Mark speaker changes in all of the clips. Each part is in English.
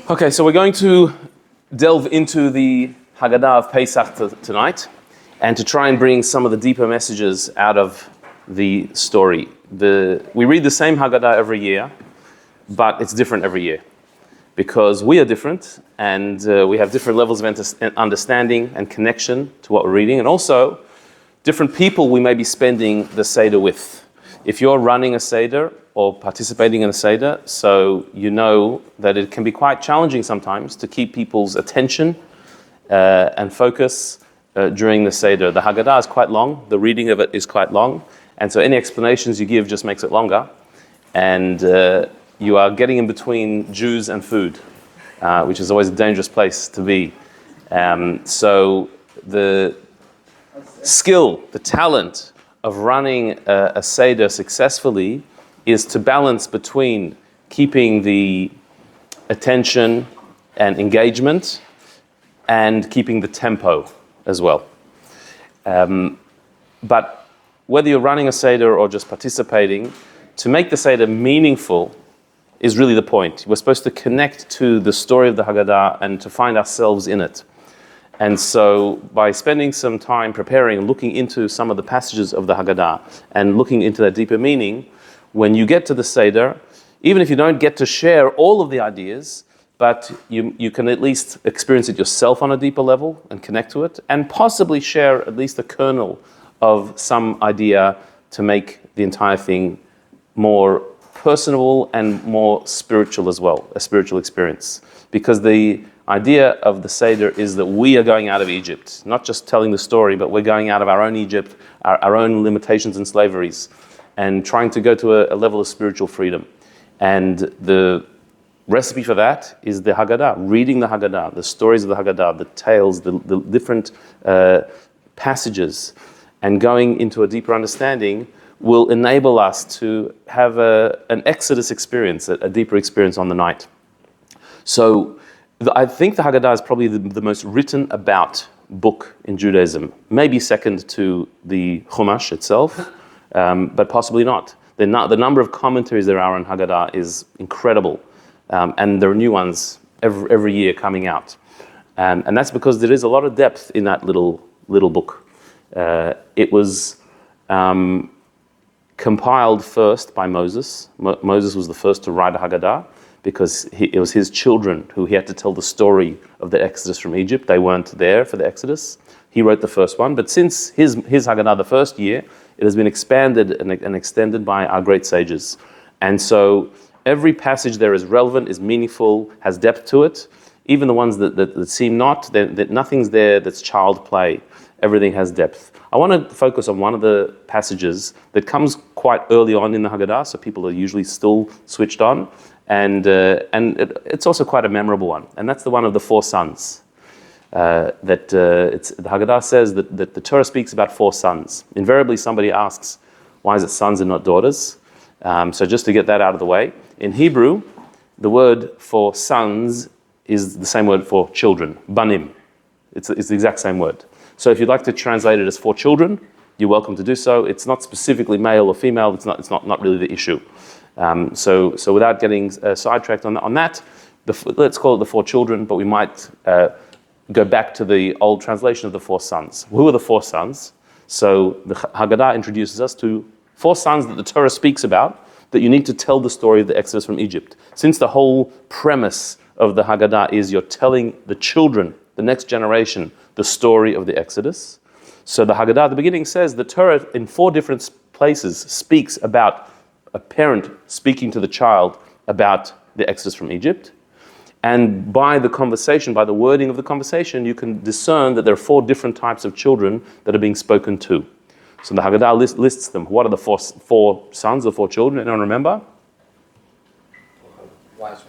Speaker 1: Okay, so we're going to delve into the Haggadah of Pesach tonight, and to try and bring some of the deeper messages out of the story. We read the same Haggadah every year, but it's different every year, because we are different, and we have different levels of understanding and connection to what we're reading, and also different people we may be spending the Seder with. If you're running a Seder or participating in a Seder, so you know that it can be quite challenging sometimes to keep people's attention and focus during the Seder. The Haggadah is quite long, the reading of it is quite long, and so any explanations you give just makes it longer, and you are getting in between Jews and food, which is always a dangerous place to be. So the skill, the talent of running a Seder successfully is to balance between keeping the attention and engagement and keeping the tempo as well. But whether you're running a Seder or just participating, to make the Seder meaningful is really the point. We're supposed to connect to the story of the Haggadah and to find ourselves in it. And so by spending some time preparing and looking into some of the passages of the Haggadah and looking into that deeper meaning, when you get to the Seder, even if you don't get to share all of the ideas, but you can at least experience it yourself on a deeper level and connect to it, and possibly share at least a kernel of some idea to make the entire thing more personable and more spiritual as well, a spiritual experience. Because the idea of the Seder is that we are going out of Egypt, not just telling the story, but we're going out of our own Egypt, our own limitations and slaveries, and trying to go to a level of spiritual freedom. And the recipe for that is the Haggadah, reading the Haggadah, the stories of the Haggadah, the tales, the different passages, and going into a deeper understanding will enable us to have an Exodus experience, a deeper experience on the night. So I think the Haggadah is probably the most written about book in Judaism, maybe second to the Chumash itself, but possibly not. The number of commentaries there are on Haggadah is incredible, and there are new ones every year coming out. And that's because there is a lot of depth in that little book. It was compiled first by Moses. Moses was the first to write a Haggadah, because it was his children who he had to tell the story of the Exodus from Egypt. They weren't there for the Exodus. He wrote the first one, but since his Haggadah the first year, it has been expanded and extended by our great sages. And so every passage there is relevant, is meaningful, has depth to it. Even the ones that seem not, that nothing's there that's child play. Everything has depth. I want to focus on one of the passages that comes quite early on in the Haggadah, so people are usually still switched on. And it's also quite a memorable one, and that's the one of the 4 sons. The Haggadah says that the Torah speaks about 4 sons. Invariably, somebody asks, why is it sons and not daughters? So just to get that out of the way, in Hebrew, the word for sons is the same word for children, banim. It's the exact same word. So if you'd like to translate it as 4 children, you're welcome to do so. It's not specifically male or female. It's not really the issue. So without getting sidetracked on that, let's call it the 4 children, but we might go back to the old translation of the 4 sons. Who are the 4 sons? So the Haggadah introduces us to 4 sons that the Torah speaks about, that you need to tell the story of the Exodus from Egypt. Since the whole premise of the Haggadah is you're telling the children, the next generation, the story of the Exodus. So the Haggadah at the beginning says the Torah in 4 different places speaks about a parent speaking to the child about the Exodus from Egypt. And by the conversation, by the wording of the conversation, you can discern that there are 4 different types of children that are being spoken to. So the Haggadah lists them. What are the four sons, the 4 children? Anyone remember?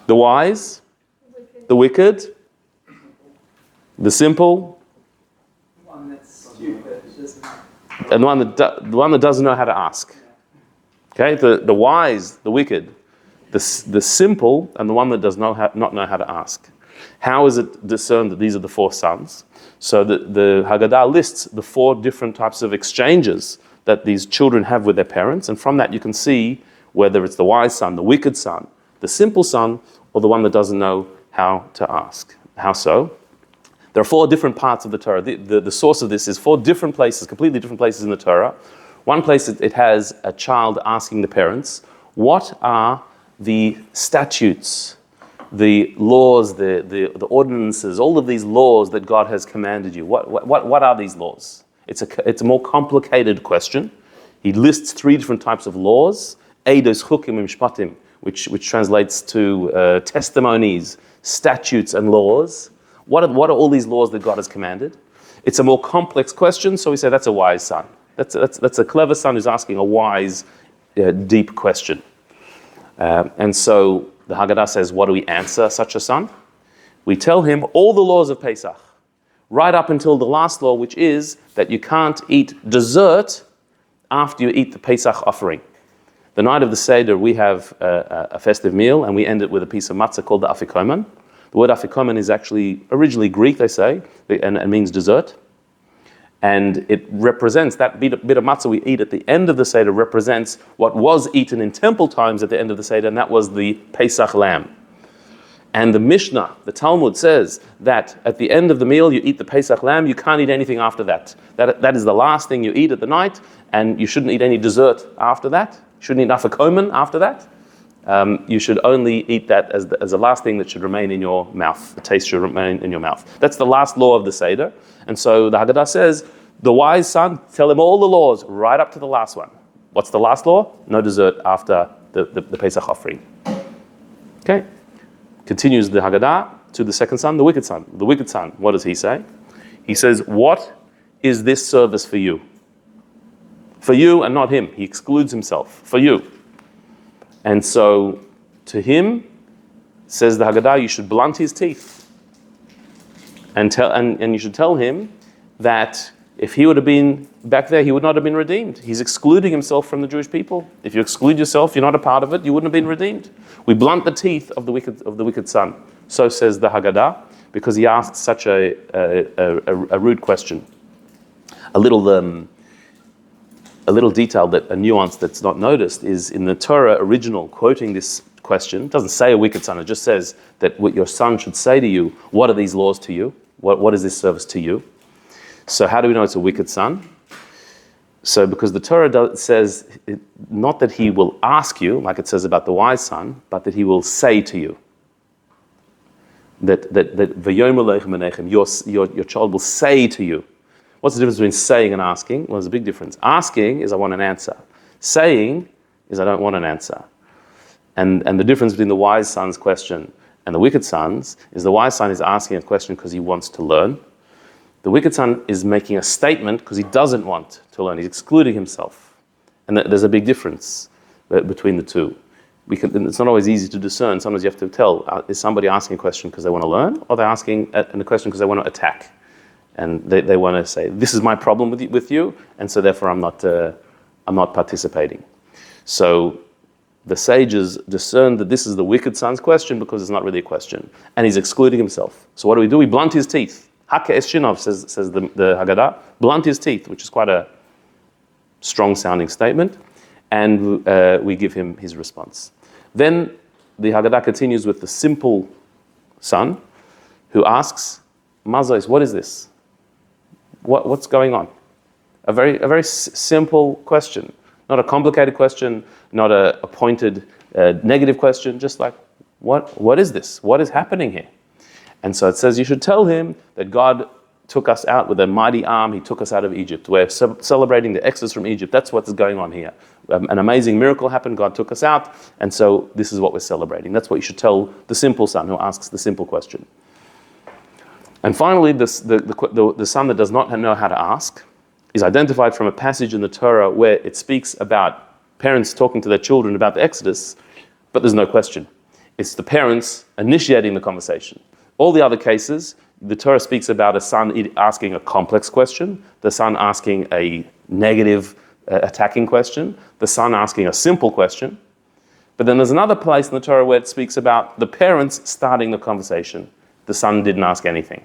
Speaker 1: The wise, the wicked, the simple,
Speaker 2: one that's stupid,
Speaker 1: and the one that doesn't know how to ask. Okay, the wise, the wicked, the simple, and the one that does not know how to ask. How is it discerned that these are the 4 sons? So the Haggadah lists the 4 different types of exchanges that these children have with their parents, and from that you can see whether it's the wise son, the wicked son, the simple son or the one that doesn't know how to ask. How so? There are 4 different parts of the Torah. The source of this is 4 different places, completely different places in the Torah. One place it has a child asking the parents, what are the statutes, the laws, the ordinances, all of these laws that God has commanded you? What are these laws? It's a more complicated question. He lists 3 different types of laws, eidos, chukim, and mishpatim, which translates to testimonies, statutes, and laws. What are all these laws that God has commanded? It's a more complex question, so we say that's a wise son. That's a clever son who's asking a wise, deep question. And so the Haggadah says, what do we answer such a son? We tell him all the laws of Pesach, right up until the last law, which is that you can't eat dessert after you eat the Pesach offering. The night of the Seder, we have a festive meal, and we end it with a piece of matzah called the afikoman. The word afikoman is actually originally Greek, they say, and it means dessert. And it represents, that bit of matzah we eat at the end of the Seder represents what was eaten in temple times at the end of the Seder, and that was the Pesach lamb. And the Mishnah, the Talmud says that at the end of the meal you eat the Pesach lamb, you can't eat anything after that. That is the last thing you eat at the night, and you shouldn't eat any dessert after that. You shouldn't eat afikoman after that. You should only eat that as the last thing that should remain in your mouth. The taste should remain in your mouth. That's the last law of the Seder. And so the Haggadah says, the wise son, tell him all the laws right up to the last one. What's the last law? No dessert after the Pesach offering. Okay. Continues the Haggadah to the second son, the wicked son. The wicked son, what does he say? He says, what is this service for you? For you and not him. He excludes himself. For you. And so, to him, says the Haggadah, you should blunt his teeth. And you should tell him that if he would have been back there, he would not have been redeemed. He's excluding himself from the Jewish people. If you exclude yourself, you're not a part of it, you wouldn't have been redeemed. We blunt the teeth of the wicked son. So says the Haggadah, because he asks such a rude question. A little detail, a nuance that's not noticed, is in the Torah original quoting this question. It doesn't say a wicked son, it just says that what your son should say to you, what are these laws to you? What is this service to you? So how do we know it's a wicked son? So because the Torah says not that he will ask you, like it says about the wise son, but that he will say to you. That your child will say to you. What's the difference between saying and asking? Well, there's a big difference. Asking is I want an answer. Saying is I don't want an answer. And the difference between the wise son's question and the wicked son's is the wise son is asking a question because he wants to learn. The wicked son is making a statement because he doesn't want to learn. He's excluding himself. And there's a big difference between the two. It's not always easy to discern. Sometimes you have to tell, is somebody asking a question because they want to learn, or they're asking a question because they want to attack? And they want to say, this is my problem with you, and so therefore I'm not participating. So the sages discern that this is the wicked son's question because it's not really a question. And he's excluding himself. So what do? We blunt his teeth. Haka es shinov, says the Haggadah, blunt his teeth, which is quite a strong sounding statement, and we give him his response. Then the Haggadah continues with the simple son who asks, Mazos, what is this? What's going on? A very simple question, not a complicated question, not a pointed negative question, just like, what is this? What is happening here? And so it says you should tell him that God took us out with a mighty arm. He took us out of Egypt. We're celebrating the exodus from Egypt. That's what's going on here. An amazing miracle happened. God took us out. And so this is what we're celebrating. That's what you should tell the simple son who asks the simple question. And finally, the son that does not know how to ask is identified from a passage in the Torah where it speaks about parents talking to their children about the exodus, but there's no question. It's the parents initiating the conversation. All the other cases, the Torah speaks about a son asking a complex question, the son asking a negative, attacking question, the son asking a simple question. But then there's another place in the Torah where it speaks about the parents starting the conversation. The son didn't ask anything.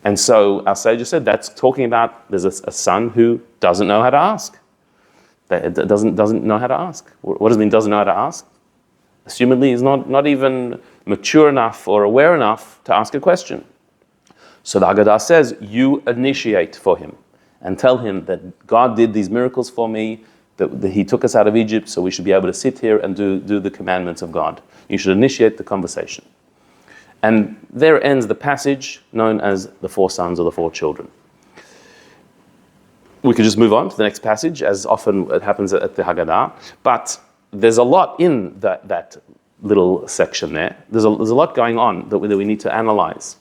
Speaker 1: And so our sages said that's talking about there's a son who doesn't know how to ask. That doesn't know how to ask. What does it mean doesn't know how to ask? assumedly is not even mature enough or aware enough to ask a question. So the Haggadah says, you initiate for him and tell him that God did these miracles for me, that he took us out of Egypt, so we should be able to sit here and do the commandments of God. You should initiate the conversation. And there ends the passage known as the 4 sons or the 4 children. We could just move on to the next passage, as often it happens at the Haggadah, but there's a lot in that little section there. There's a lot going on that we need to analyze.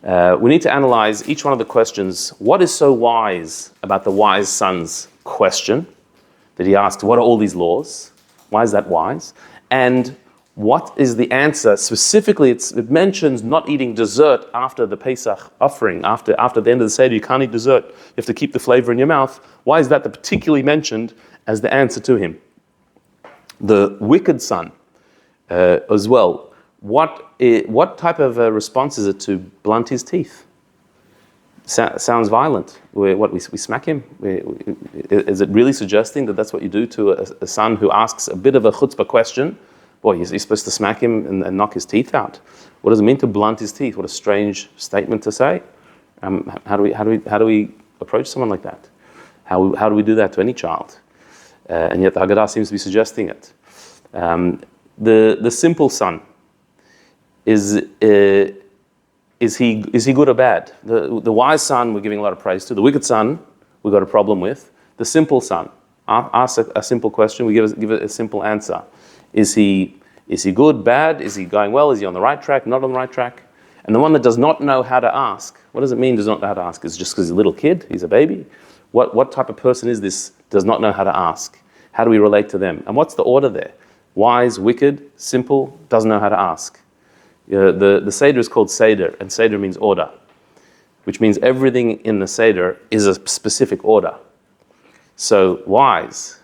Speaker 1: We need to analyze each one of the questions. What is so wise about the wise son's question that he asked? What are all these laws? Why is that wise? And what is the answer? Specifically, it mentions not eating dessert after the Pesach offering. After the end of the Seder, you can't eat dessert. You have to keep the flavor in your mouth. Why is that particularly mentioned as the answer to him? The wicked son as well. What type of response is it to blunt his teeth? Sounds violent. We smack him? Is it really suggesting that that's what you do to a son who asks a bit of a chutzpah question? Boy, you're supposed to smack him and knock his teeth out. What does it mean to blunt his teeth? What a strange statement to say. How do we approach someone like that? How do we do that to any child? And yet the Haggadah seems to be suggesting it. The simple son, is he good or bad? The wise son we're giving a lot of praise to. The wicked son we've got a problem with. The simple son, ask a simple question, we give it a simple answer. Is he good, bad? Is he going well? Is he on the right track, not on the right track? And the one that does not know how to ask, what does it mean does not know how to ask? Is it just because he's a little kid, he's a baby? What type of person is this, does not know how to ask? How do we relate to them? And what's the order there? Wise, wicked, simple, doesn't know how to ask. The Seder is called Seder, and Seder means order, which means everything in the Seder is a specific order. So wise,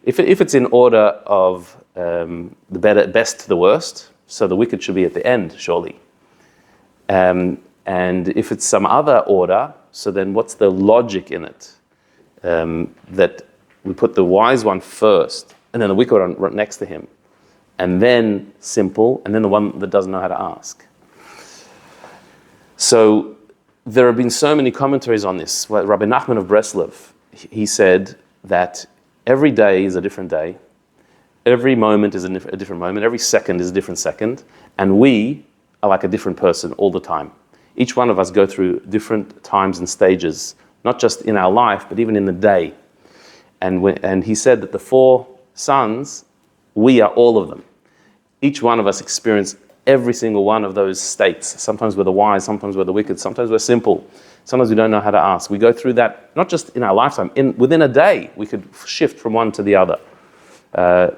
Speaker 1: if it's in order of the best to the worst, so the wicked should be at the end, surely. And if it's some other order, so then what's the logic in it? That we put the wise one first, and then the wicked one right next to him, and then simple, and then the one that doesn't know how to ask. So there have been so many commentaries on this. Rabbi Nachman of Breslov, he said that every day is a different day, every moment is a different moment, every second is a different second, and we are like a different person all the time. Each one of us go through different times and stages, not just in our life, but even in the day. And he said that the 4 sons, we are all of them. Each one of us experience every single one of those states. Sometimes we're the wise, sometimes we're the wicked, sometimes we're simple. Sometimes we don't know how to ask. We go through that, not just in our lifetime, within a day, we could shift from one to the other.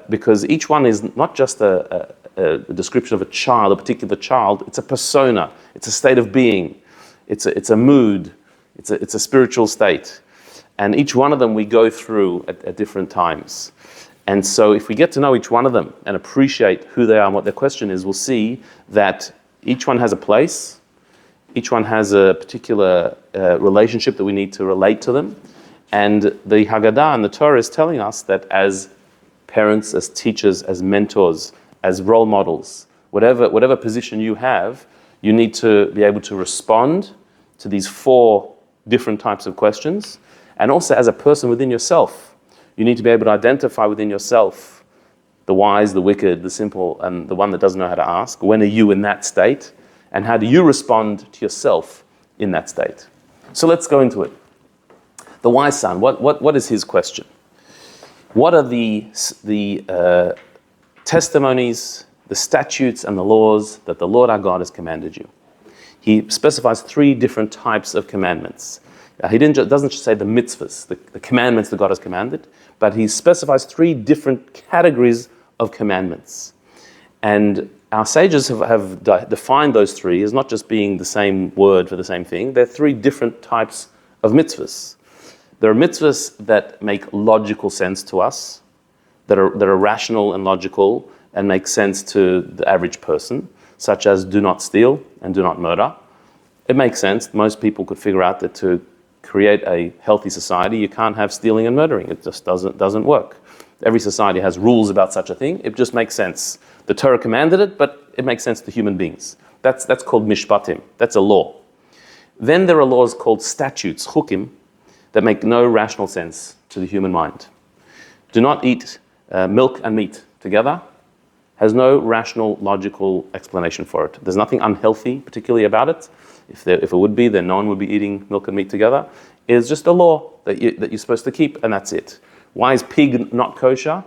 Speaker 1: Because each one is not just a description of a child, a particular child, it's a persona, it's a state of being, it's a mood, it's a spiritual state. And each one of them we go through at different times. And so if we get to know each one of them and appreciate who they are and what their question is, we'll see that each one has a place, each one has a particular relationship that we need to relate to them. And the Haggadah and the Torah is telling us that as parents, as teachers, as mentors, as role models, whatever position you have, you need to be able to respond to these 4 different types of questions. And also as a person within yourself, you need to be able to identify within yourself the wise, the wicked, the simple, and the one that doesn't know how to ask. When are you in that state? And how do you respond to yourself in that state? So let's go into it. The wise son, what is his question? What are the testimonies, the statutes, and the laws that the Lord our God has commanded you? He specifies 3 different types of commandments. He doesn't just say the mitzvahs, the commandments that God has commanded, but he specifies 3 different categories of commandments. And our sages have defined those 3 as not just being the same word for the same thing. They're 3 different types of mitzvahs. There are mitzvahs that make logical sense to us, that are rational and logical and make sense to the average person, such as do not steal and do not murder. It makes sense. Most people could figure out that to create a healthy society, you can't have stealing and murdering. It just doesn't work. Every society has rules about such a thing. It just makes sense. The Torah commanded it, but it makes sense to human beings. That's called mishpatim. That's a law. Then there are laws called statutes, chukim, that make no rational sense to the human mind. Do not eat milk and meat together. Has no rational, logical explanation for it. There's nothing unhealthy, particularly about it. If it would be, then no one would be eating milk and meat together. It is just a law that you're supposed to keep, and that's it. Why is pig not kosher?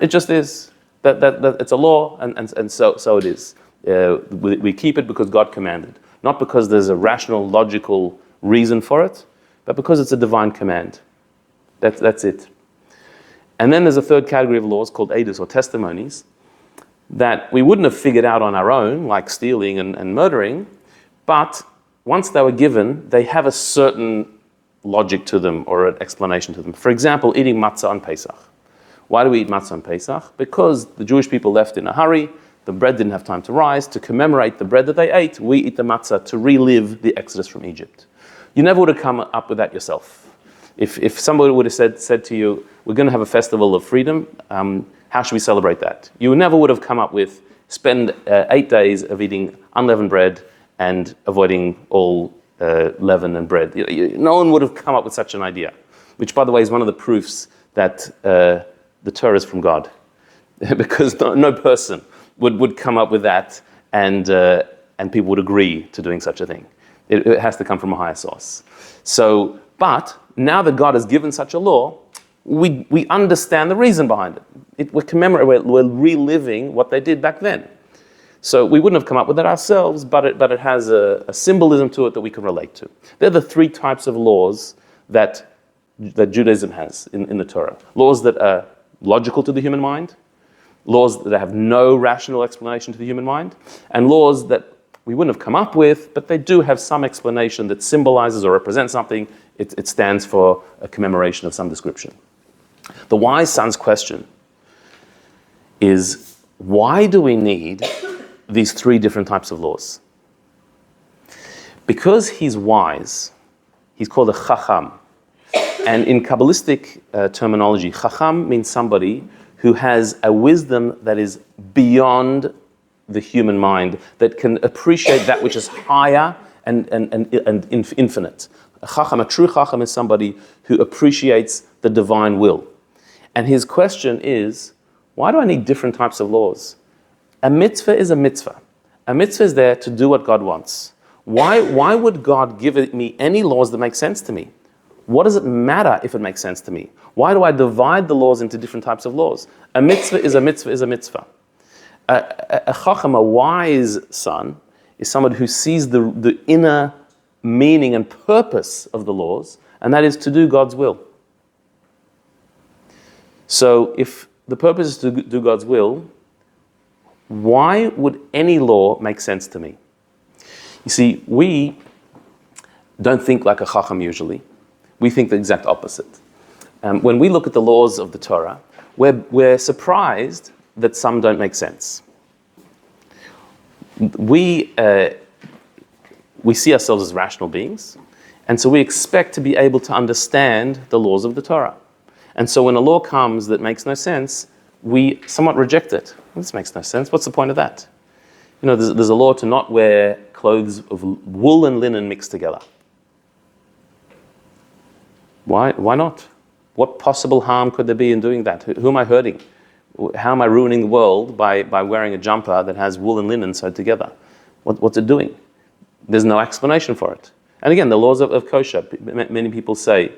Speaker 1: It just is. That it's a law, and so it is. We keep it because God commanded, not because there's a rational, logical reason for it, but because it's a divine command. That's it. And then there's a third category of laws called edus, or testimonies, that we wouldn't have figured out on our own, like stealing and murdering, but once they were given, they have a certain logic to them or an explanation to them. For example, eating matzah on Pesach. Why do we eat matzah on Pesach? Because the Jewish people left in a hurry, the bread didn't have time to rise. To commemorate the bread that they ate, we eat the matzah to relive the exodus from Egypt. You never would have come up with that yourself. If somebody would have said to you, we're going to have a festival of freedom, how should we celebrate that? You never would have come up with, spend 8 days of eating unleavened bread and avoiding all leaven and bread. No one would have come up with such an idea, which, by the way, is one of the proofs that the Torah is from God, because no person would come up with that, and people would agree to doing such a thing. It has to come from a higher source. But now that God has given such a law, we understand the reason behind it. We're reliving what they did back then. So we wouldn't have come up with it ourselves, but it has a symbolism to it that we can relate to. They're the three types of laws that Judaism has in the Torah. Laws that are logical to the human mind, laws that have no rational explanation to the human mind, and laws that we wouldn't have come up with, but they do have some explanation that symbolizes or represents something. It stands for a commemoration of some description. The wise son's question is, why do we need these three different types of laws? Because he's wise, he's called a chacham. And in Kabbalistic terminology, chacham means somebody who has a wisdom that is beyond the human mind, that can appreciate that which is higher and infinite. A true chacham is somebody who appreciates the divine will. And his question is, why do I need different types of laws? A mitzvah is a mitzvah. A mitzvah is there to do what God wants. Why would God give me any laws that make sense to me? What does it matter if it makes sense to me? Why do I divide the laws into different types of laws? A mitzvah is a mitzvah is a mitzvah. A chacham, a wise son, is somebody who sees the inner meaning and purpose of the laws, and that is to do God's will. So if the purpose is to do God's will, why would any law make sense to me? You see, we don't think like a chacham usually. We think the exact opposite. When we look at the laws of the Torah, we're surprised that some don't make sense. We see ourselves as rational beings, and so we expect to be able to understand the laws of the Torah. And so when a law comes that makes no sense, we somewhat reject it. This makes no sense. What's the point of that? You know, there's a law to not wear clothes of wool and linen mixed together. Why not? What possible harm could there be in doing that? Who am I hurting? How am I ruining the world by wearing a jumper that has wool and linen sewed together? What's it doing? There's no explanation for it. And again, the laws of kosher, many people say,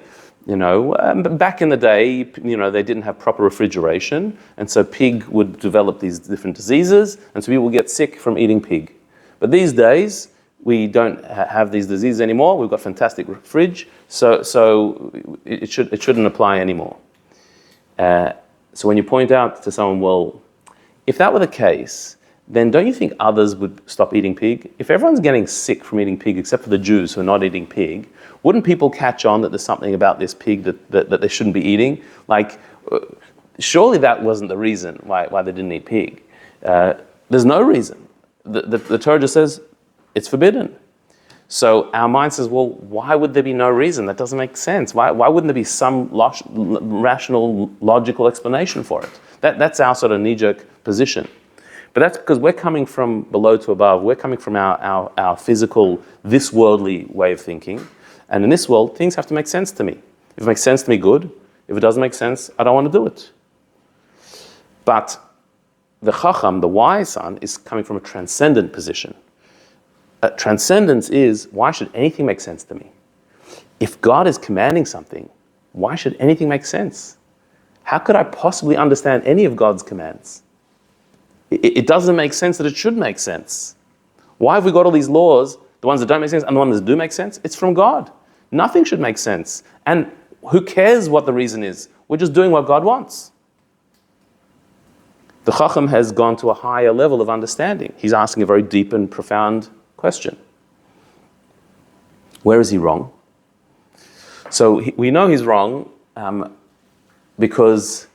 Speaker 1: back in the day, they didn't have proper refrigeration, and so pig would develop these different diseases, and so people would get sick from eating pig. But these days, we don't have these diseases anymore. We've got fantastic fridge, so it shouldn't apply anymore. So when you point out to someone, well, if that were the case, then don't you think others would stop eating pig? If everyone's getting sick from eating pig, except for the Jews who are not eating pig, wouldn't people catch on that there's something about this pig that they shouldn't be eating? Surely that wasn't the reason why they didn't eat pig. There's no reason. The Torah just says it's forbidden. So our mind says, well, why would there be no reason? That doesn't make sense. Why wouldn't there be some rational, logical explanation for it? That's our sort of knee-jerk position. But that's because we're coming from below to above. We're coming from our physical, this worldly way of thinking. And in this world, things have to make sense to me. If it makes sense to me, good. If it doesn't make sense, I don't want to do it. But the Chacham, the wise son, is coming from a transcendent position. Transcendence is, why should anything make sense to me? If God is commanding something, why should anything make sense? How could I possibly understand any of God's commands? It doesn't make sense that it should make sense. Why have we got all these laws, the ones that don't make sense and the ones that do make sense? It's from God. Nothing should make sense. And who cares what the reason is? We're just doing what God wants. The Chacham has gone to a higher level of understanding. He's asking a very deep and profound question. Where is he wrong? So we know he's wrong because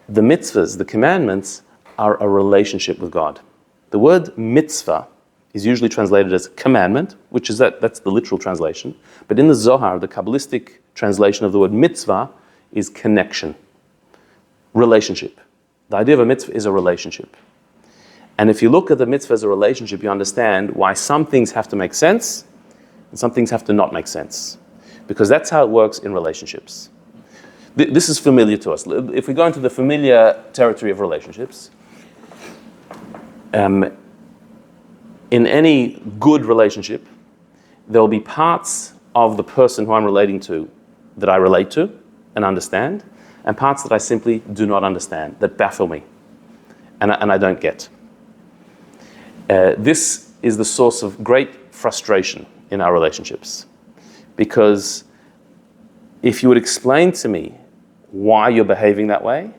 Speaker 1: the mitzvahs, the commandments, are a relationship with God. The word mitzvah is usually translated as commandment, which is that's the literal translation. But in the Zohar, the Kabbalistic translation of the word mitzvah is connection, relationship. The idea of a mitzvah is a relationship. And if you look at the mitzvah as a relationship, you understand why some things have to make sense and some things have to not make sense. Because that's how it works in relationships. This is familiar to us. If we go into the familiar territory of relationships, in any good relationship, there will be parts of the person who I'm relating to that I relate to and understand, and parts that I simply do not understand, that baffle me, and I don't get. This is the source of great frustration in our relationships. Because if you would explain to me why you're behaving that way,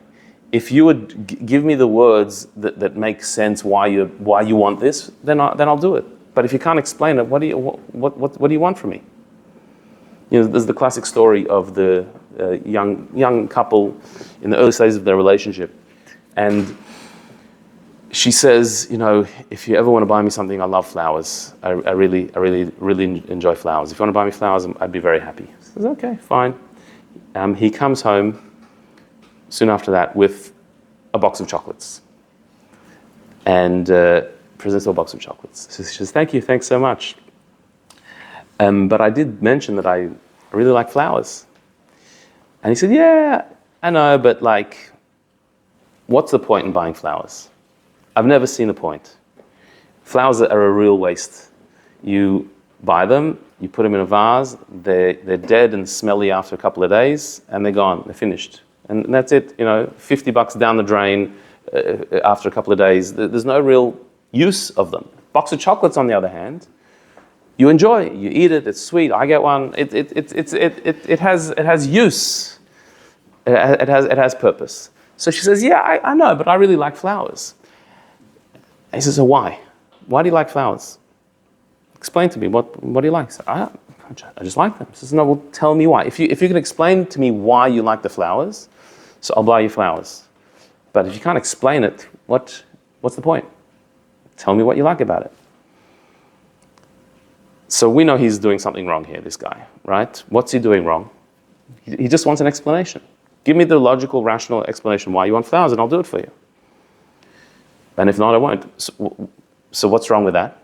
Speaker 1: if you would give me the words that make sense why you want this, then I'll do it. But if you can't explain it, what do you want from me? You know, there's the classic story of the young couple in the early stages of their relationship, and she says, you know, if you ever want to buy me something, I love flowers. I really enjoy flowers. If you want to buy me flowers, I'd be very happy. She says, okay, fine. He comes home soon after that with a box of chocolates and presents her a box of chocolates. So she says, thanks so much. But I did mention that I really like flowers. And he said, yeah, I know, but like, what's the point in buying flowers? I've never seen a point. Flowers are a real waste. You buy them, you put them in a vase, they're dead and smelly after a couple of days, and they're gone, they're finished. And that's it, you know, $50 down the drain after a couple of days. There's no real use of them. Box of chocolates, on the other hand, you enjoy it, you eat it, it's sweet, I get one, it has use, it has purpose. So she says, yeah, I know, but I really like flowers. And he says, so why? Why do you like flowers? Explain to me, what do you like? He said, I just like them. He says, no, well, tell me why. If you can explain to me why you like the flowers, so I'll buy you flowers. But if you can't explain it, what's the point? Tell me what you like about it. So we know he's doing something wrong here, this guy, right? What's he doing wrong? He just wants an explanation. Give me the logical, rational explanation why you want flowers, and I'll do it for you. And if not, I won't. So what's wrong with that?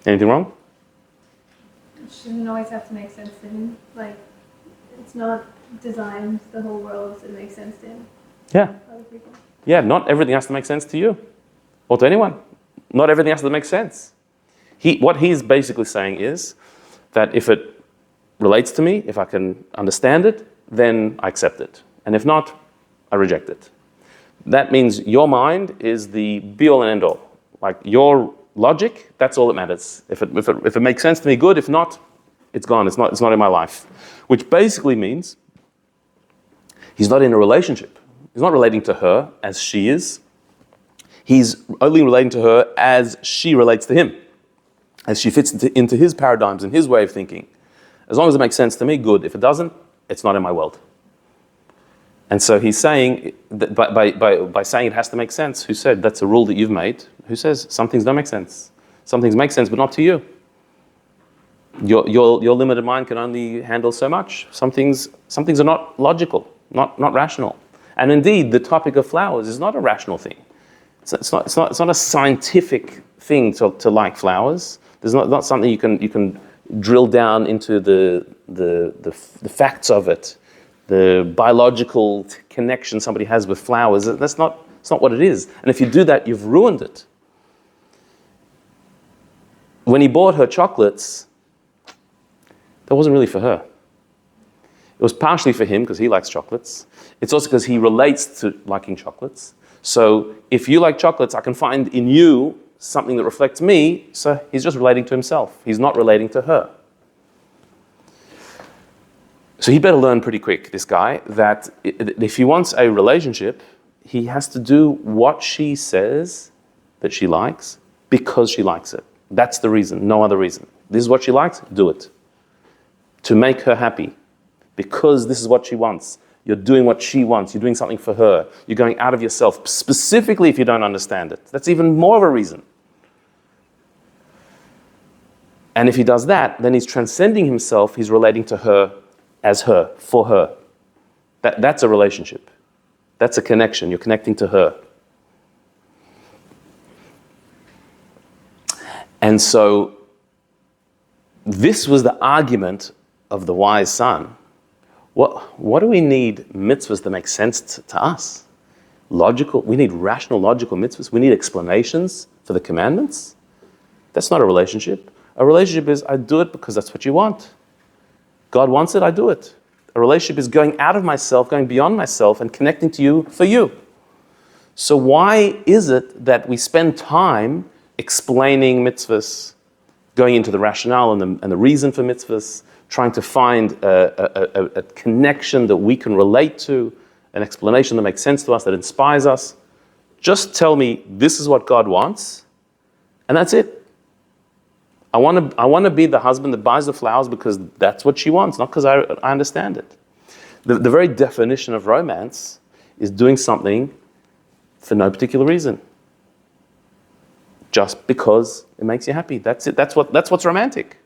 Speaker 1: Anything wrong?
Speaker 3: It shouldn't always have to make sense to him. Like, it's not designed the whole world to make sense to him.
Speaker 1: Yeah.
Speaker 3: Other people.
Speaker 1: Yeah, not everything has to make sense to you or to anyone. Not everything has to make sense. What he's basically saying is that if it relates to me, if I can understand it, then I accept it. And if not, I reject it. That means your mind is the be-all and end-all. Like your logic, that's all that matters. If it makes sense to me, good. If not, it's gone. It's not in my life. Which basically means he's not in a relationship. He's not relating to her as she is. He's only relating to her as she relates to him, as she fits into his paradigms and his way of thinking. As long as it makes sense to me, good. If it doesn't, it's not in my world. And so he's saying, that by saying it has to make sense, who said that's a rule that you've made? Who says some things don't make sense? Some things make sense, but not to you. Your limited mind can only handle so much. Some things are not logical, not rational. And indeed, the topic of flowers is not a rational thing. It's not a scientific thing to like flowers. There's not something you can drill down into the facts of it, the biological connection somebody has with flowers. That's not what it is. And if you do that, you've ruined it. When he bought her chocolates, that wasn't really for her. It was partially for him because he likes chocolates. It's also because he relates to liking chocolates. So if you like chocolates, I can find in you something that reflects me. So he's just relating to himself. He's not relating to her. So he better learn pretty quick, this guy, that if he wants a relationship, he has to do what she says that she likes because she likes it. That's the reason, no other reason. This is what she likes, do it. To make her happy, because this is what she wants. You're doing what she wants. You're doing something for her. You're going out of yourself, specifically if you don't understand it. That's even more of a reason. And if he does that, then he's transcending himself. He's relating to her as her, for her. That's a relationship. That's a connection. You're connecting to her. And so this was the argument of the wise son. What do we need mitzvahs that make sense to us? Logical. We need rational, logical mitzvahs. We need explanations for the commandments. That's not a relationship. A relationship is, I do it because that's what you want. God wants it, I do it. A relationship is going out of myself, going beyond myself, and connecting to you for you. So why is it that we spend time explaining mitzvahs, going into the rationale and the reason for mitzvahs, trying to find a connection that we can relate to, an explanation that makes sense to us, that inspires us? Just tell me, this is what God wants, and that's it. I want to be the husband that buys the flowers because that's what she wants, not because I understand it. The very definition of romance is doing something for no particular reason. Just because it makes you happy. That's it. That's what's romantic.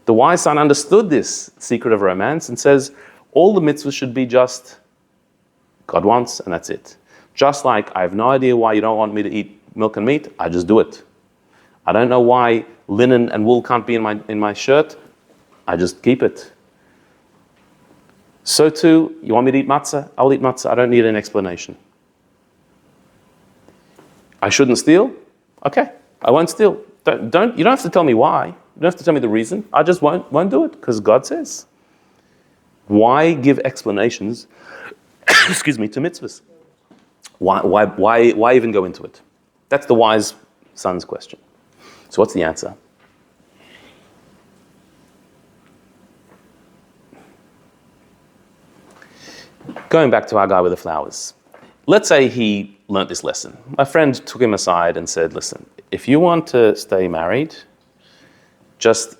Speaker 1: The wise son understood this secret of romance and says, all the mitzvahs should be just God wants, and that's it. Just like I have no idea why you don't want me to eat milk and meat, I just do it. I don't know why linen and wool can't be in my shirt, I just keep it. So too, you want me to eat matzah? I'll eat matzah. I don't need an explanation. I shouldn't steal? Okay, I won't steal. You don't have to tell me why. You don't have to tell me the reason. I just won't do it because God says. Why give explanations, excuse me, to mitzvahs? Why even go into it? That's the wise son's question. So what's the answer? Going back to our guy with the flowers. Let's say he learnt this lesson. My friend took him aside and said, listen, if you want to stay married, just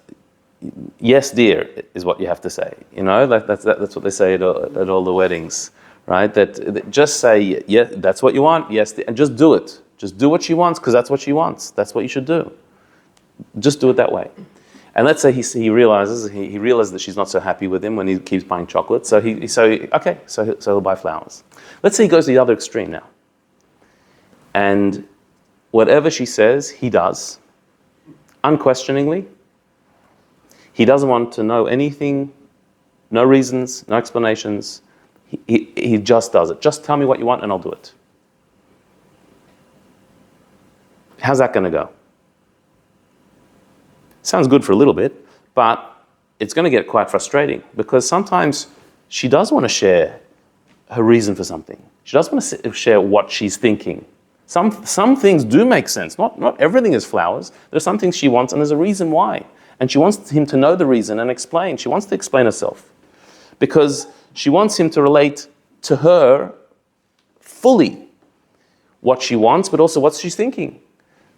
Speaker 1: yes, dear, is what you have to say. You know, that's what they say at all the weddings, right? That just say, yeah, that's what you want, yes, dear, and just do it. Just do what she wants because that's what she wants. That's what you should do. Just do it that way. And let's say he realizes that she's not so happy with him when he keeps buying chocolate. So he'll buy flowers. Let's say he goes to the other extreme now. And whatever she says, he does, unquestioningly. He doesn't want to know anything, no reasons, no explanations. He just does it. Just tell me what you want and I'll do it. How's that going to go? Sounds good for a little bit, but it's going to get quite frustrating because sometimes she does want to share her reason for something. She does want to share what she's thinking. Some things do make sense. Not everything is flowers. There's some things she wants and there's a reason why. And she wants him to know the reason and explain. She wants to explain herself because she wants him to relate to her fully what she wants, but also what she's thinking.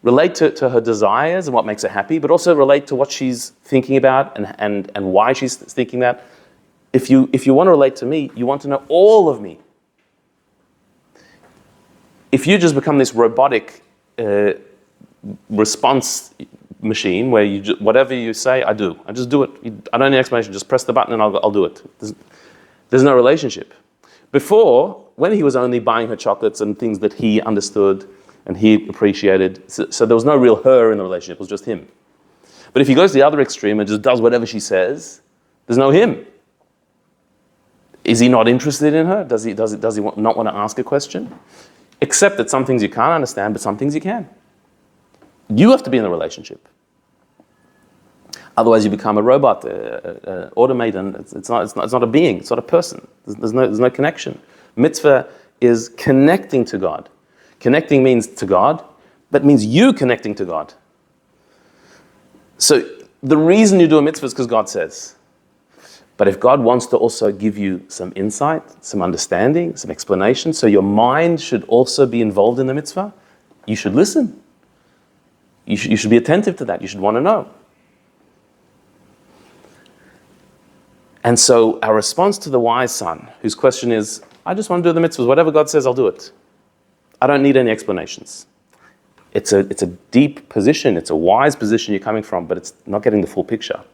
Speaker 1: Relate to her desires and what makes her happy, but also relate to what she's thinking about and why she's thinking that. If you want to relate to me, you want to know all of me. If you just become this robotic response machine where whatever you say, I do. I just do it. I don't need explanation. Just press the button and I'll do it. There's no relationship. Before, when he was only buying her chocolates and things that he understood and he appreciated, so there was no real her in the relationship. It was just him. But if he goes to the other extreme and just does whatever she says, there's no him. Is he not interested in her? Does he not want to ask a question? Except that some things you can't understand, but some things you can. You have to be in the relationship. Otherwise, you become a robot, automaton. It's not a being. It's not a person. There's no connection. Mitzvah is connecting to God. Connecting means to God. That means you connecting to God. So the reason you do a mitzvah is because God says. But if God wants to also give you some insight, some understanding, some explanation, so your mind should also be involved in the mitzvah, you should listen. You should be attentive to that. You should want to know. And so our response to the wise son, whose question is, I just want to do the mitzvahs. Whatever God says, I'll do it. I don't need any explanations. It's a deep position. It's a wise position you're coming from, but it's not getting the full picture.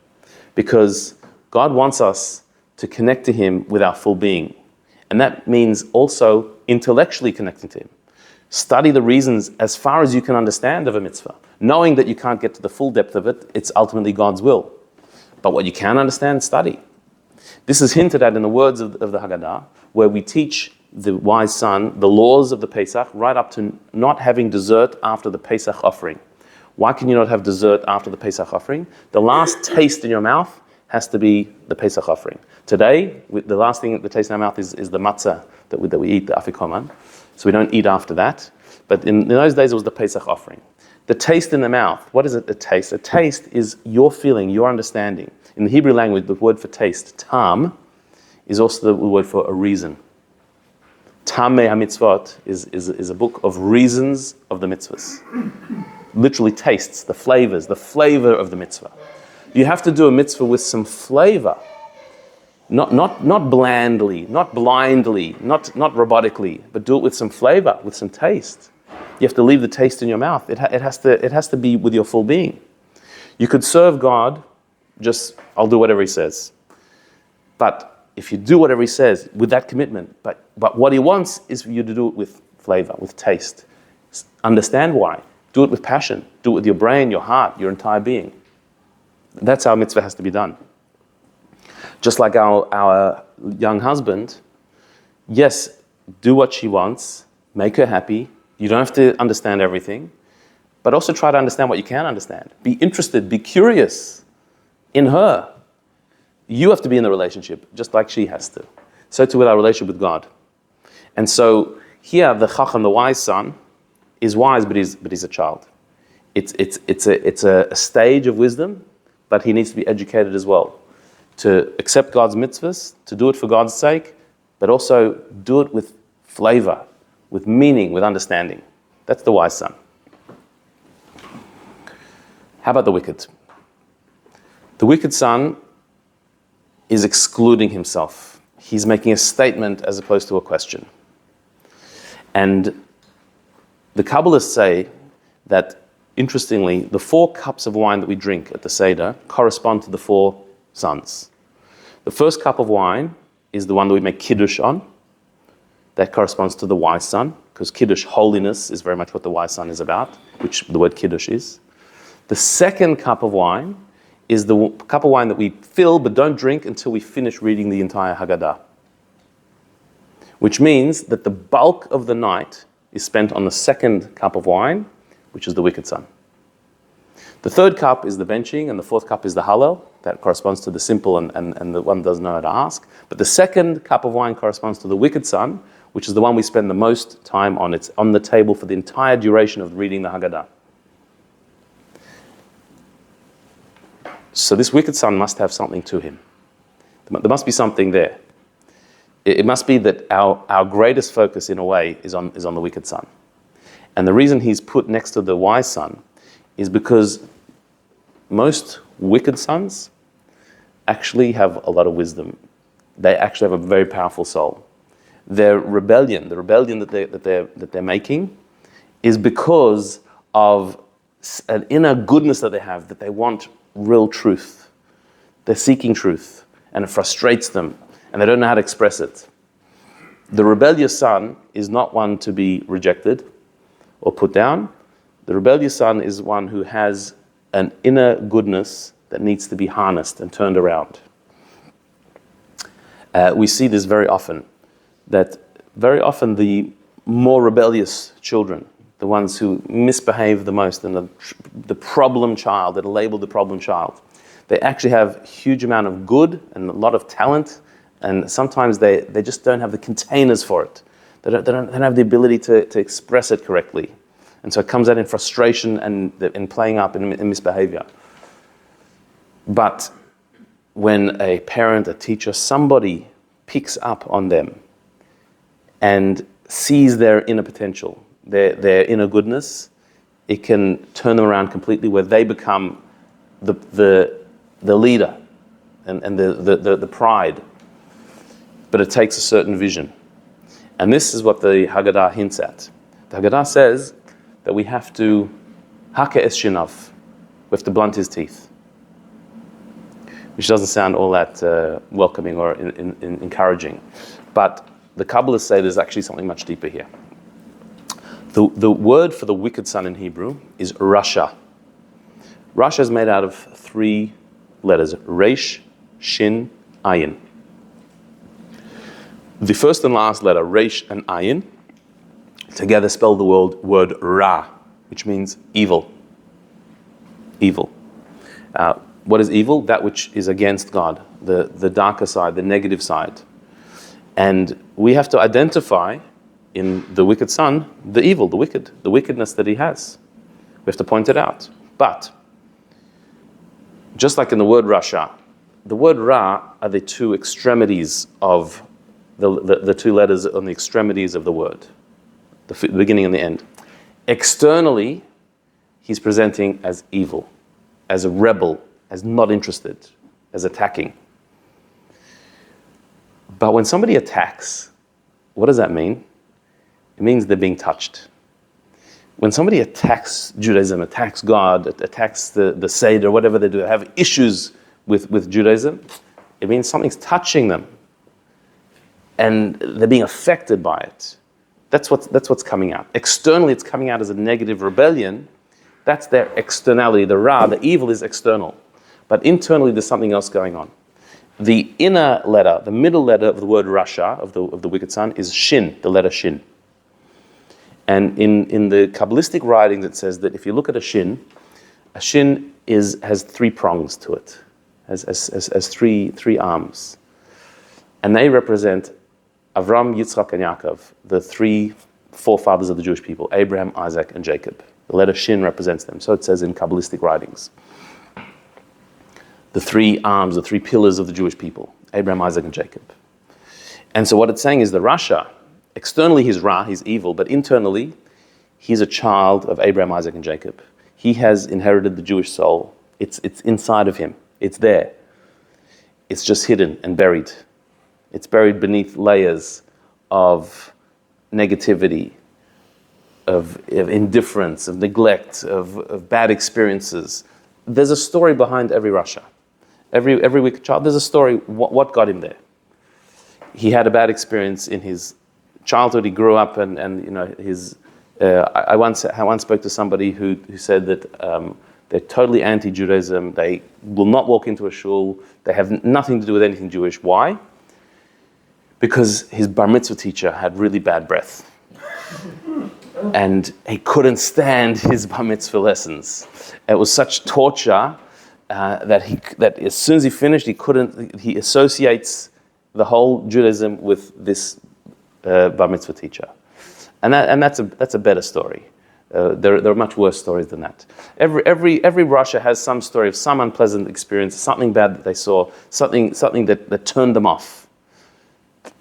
Speaker 1: Because God wants us to connect to him with our full being. And that means also intellectually connecting to him. Study the reasons as far as you can understand of a mitzvah. Knowing that you can't get to the full depth of it, it's ultimately God's will. But what you can understand, study. This is hinted at in the words of the Haggadah, where we teach the wise son the laws of the Pesach, right up to not having dessert after the Pesach offering. Why can you not have dessert after the Pesach offering? The last taste in your mouth has to be the Pesach offering. Today, the last thing that tastes in our mouth is the matzah that we eat, the afikoman. So we don't eat after that. But in those days, it was the Pesach offering. The taste in the mouth, what is it, a taste? A taste is your feeling, your understanding. In the Hebrew language, the word for taste, tam, is also the word for a reason. Tamei HaMitzvot is a book of reasons of the mitzvahs. Literally tastes, the flavors, the flavor of the mitzvah. You have to do a mitzvah with some flavor. Not blandly, not blindly, not robotically, but do it with some flavor, with some taste. You have to leave the taste in your mouth. It has to be with your full being. You could serve God, just, I'll do whatever he says. But if you do whatever he says with that commitment, but what he wants is for you to do it with flavor, with taste. Understand why. Do it with passion. Do it with your brain, your heart, your entire being. That's how mitzvah has to be done. Just like our young husband, yes, do what she wants, make her happy. You don't have to understand everything, but also try to understand what you can understand. Be interested, be curious in her. You have to be in the relationship, just like she has to. So too with our relationship with God. And so here, the Chacham, the wise son, is wise, but he's a child. It's a stage of wisdom, but he needs to be educated as well. To accept God's mitzvahs, to do it for God's sake, but also do it with flavor, with meaning, with understanding. That's the wise son. How about the wicked? The wicked son is excluding himself. He's making a statement as opposed to a question. And the Kabbalists say that, interestingly, the 4 cups of wine that we drink at the Seder correspond to the 4 sons. The first cup of wine is the one that we make Kiddush on. That corresponds to the wise son, because Kiddush, holiness, is very much what the wise son is about, which the word Kiddush is. The second cup of wine is the cup of wine that we fill but don't drink until we finish reading the entire Haggadah. Which means that the bulk of the night is spent on the second cup of wine, which is the wicked son. The third cup is the benching, and the fourth cup is the Hallel. That corresponds to the simple and the one doesn't know how to ask. But the second cup of wine corresponds to the wicked son, which is the one we spend the most time on. It's on the table for the entire duration of reading the Haggadah. So this wicked son must have something to him. There must be something there. It must be that our greatest focus, in a way, is on the wicked son. And the reason he's put next to the wise son is because most wicked sons actually have a lot of wisdom. They actually have a very powerful soul. Their rebellion, the rebellion that they're making, is because of an inner goodness that they have, that they want real truth. They're seeking truth, and it frustrates them, and they don't know how to express it. The rebellious son is not one to be rejected or put down. The rebellious son is one who has an inner goodness that needs to be harnessed and turned around. We see this very often, that very often the more rebellious children, the ones who misbehave the most, and the problem child, that are labeled the problem child, they actually have a huge amount of good and a lot of talent, and sometimes they just don't have the containers for it. They don't have the ability to express it correctly. And so it comes out in frustration and in playing up in misbehavior. But when a parent, a teacher, somebody picks up on them and sees their inner potential, their inner goodness, it can turn them around completely, where they become the leader and the pride. But it takes a certain vision. And this is what the Haggadah hints at. The Haggadah says that we have to haka es shinav, we have to blunt his teeth, which doesn't sound all that welcoming or encouraging. But the Kabbalists say there's actually something much deeper here. The word for the wicked son in Hebrew is Rasha. Rasha is made out of 3 letters, Resh, Shin, Ayin. The first and last letter, Resh and Ayin, together spell the word Ra, which means evil. Evil. What is evil? That which is against God, the darker side, the negative side. And we have to identify in the wicked son the evil, the wickedness that he has. We have to point it out. But just like in the word Rasha, the word Ra are the 2 extremities of the 2 letters on the extremities of the word, the beginning and the end. Externally, he's presenting as evil, as a rebel, as not interested, as attacking. But when somebody attacks, what does that mean? It means they're being touched. When somebody attacks Judaism, attacks God, attacks the Seder, whatever they do, have issues with Judaism, it means something's touching them. And they're being affected by it. That's what's coming out. Externally, it's coming out as a negative rebellion. That's their externality. The Ra, the evil, is external. But internally, there's something else going on. The inner letter, the middle letter of the word Rasha, of the wicked son, is Shin, the letter Shin. And in the Kabbalistic writings, it says that if you look at a Shin has 3 prongs to it, has three arms. And they represent Avram, Yitzchak, and Yaakov, the 3 forefathers of the Jewish people, Abraham, Isaac, and Jacob. The letter Shin represents them. So it says in Kabbalistic writings. The 3 arms, the 3 pillars of the Jewish people, Abraham, Isaac, and Jacob. And so what it's saying is the Rasha, externally he's Ra, he's evil, but internally he's a child of Abraham, Isaac, and Jacob. He has inherited the Jewish soul. It's inside of him. It's there. It's just hidden and buried. It's buried beneath layers of negativity, of indifference, of neglect, of bad experiences. There's a story behind every Rasha. Every wicked child, there's a story, what got him there. He had a bad experience in his childhood. He grew up and I once spoke to somebody who said that they're totally anti-Judaism. They will not walk into a shul. They have nothing to do with anything Jewish. Why? Because his bar mitzvah teacher had really bad breath. And he couldn't stand his bar mitzvah lessons. It was such torture that as soon as he finished, he associates the whole Judaism with this bar mitzvah teacher. And that's a better story. There are much worse stories than that. Every Rasha has some story of some unpleasant experience, something bad that they saw, something that turned them off.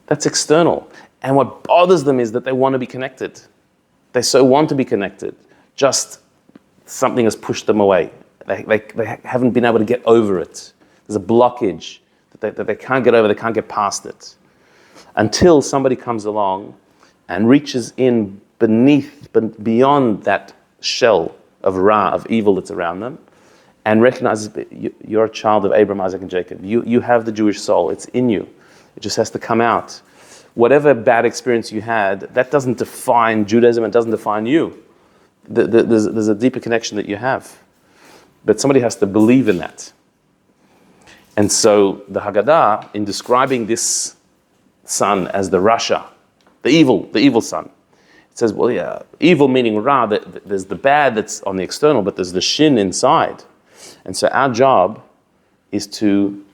Speaker 1: That's external. And what bothers them is that they want to be connected. They so want to be connected. Just something has pushed them away. They haven't been able to get over it. There's a blockage that they can't get over, they can't get past it. Until somebody comes along and reaches in beyond that shell of Ra, of evil that's around them, and recognizes that you're a child of Abraham, Isaac, and Jacob. You have the Jewish soul. It's in you. It just has to come out. Whatever bad experience you had, that doesn't define Judaism. It doesn't define you. There's a deeper connection that you have. But somebody has to believe in that. And so the Haggadah, in describing this son as the Rasha, the evil son, it says, well, yeah, evil meaning Ra, that there's the bad that's on the external, but there's the shin inside. And so our job is to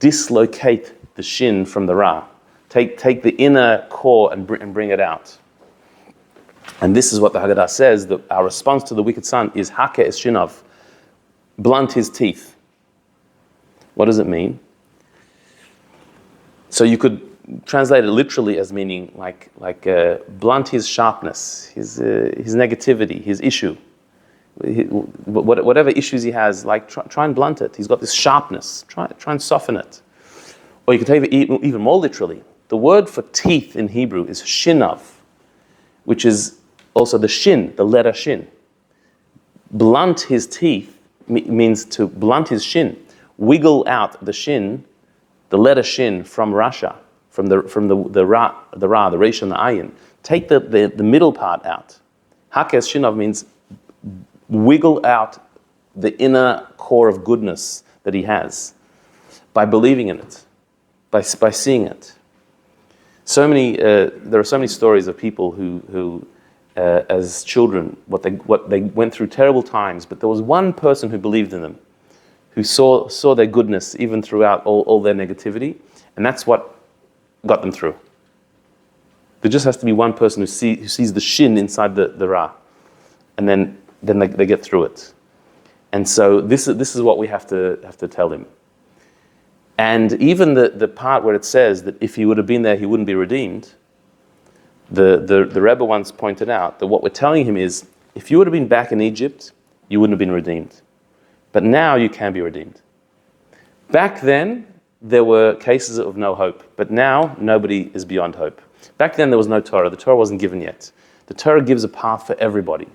Speaker 1: dislocate the shin from the Ra. Take the inner core and bring it out. And this is what the Haggadah says, that our response to the wicked son is hake es shinav, blunt his teeth. What does it mean? So you could translate it literally as meaning like blunt his sharpness, his negativity, his issue. Whatever issues he has, like try and blunt it. He's got this sharpness. Try and soften it. Or you could take it even more literally. The word for teeth in Hebrew is shinav, which is also the shin, the letter shin. Blunt his teeth means to blunt his shin. Wiggle out the shin, the letter shin from Rasha, from the Ra, the Resh and the Ayin. Take the middle part out. Hakes shinav means wiggle out the inner core of goodness that he has by believing in it, by seeing it. There are so many stories of people who as children, what they went through terrible times, but there was one person who believed in them, who saw their goodness even throughout all their negativity, and that's what got them through. There just has to be one person who sees the shin inside the Ra, and then they get through it. And so this is what we have to tell him. And even the part where it says that if he would have been there, he wouldn't be redeemed, the Rebbe once pointed out that what we're telling him is, if you would have been back in Egypt, you wouldn't have been redeemed. But now you can be redeemed. Back then, there were cases of no hope, but now nobody is beyond hope. Back then, there was no Torah. The Torah wasn't given yet. The Torah gives a path for everybody.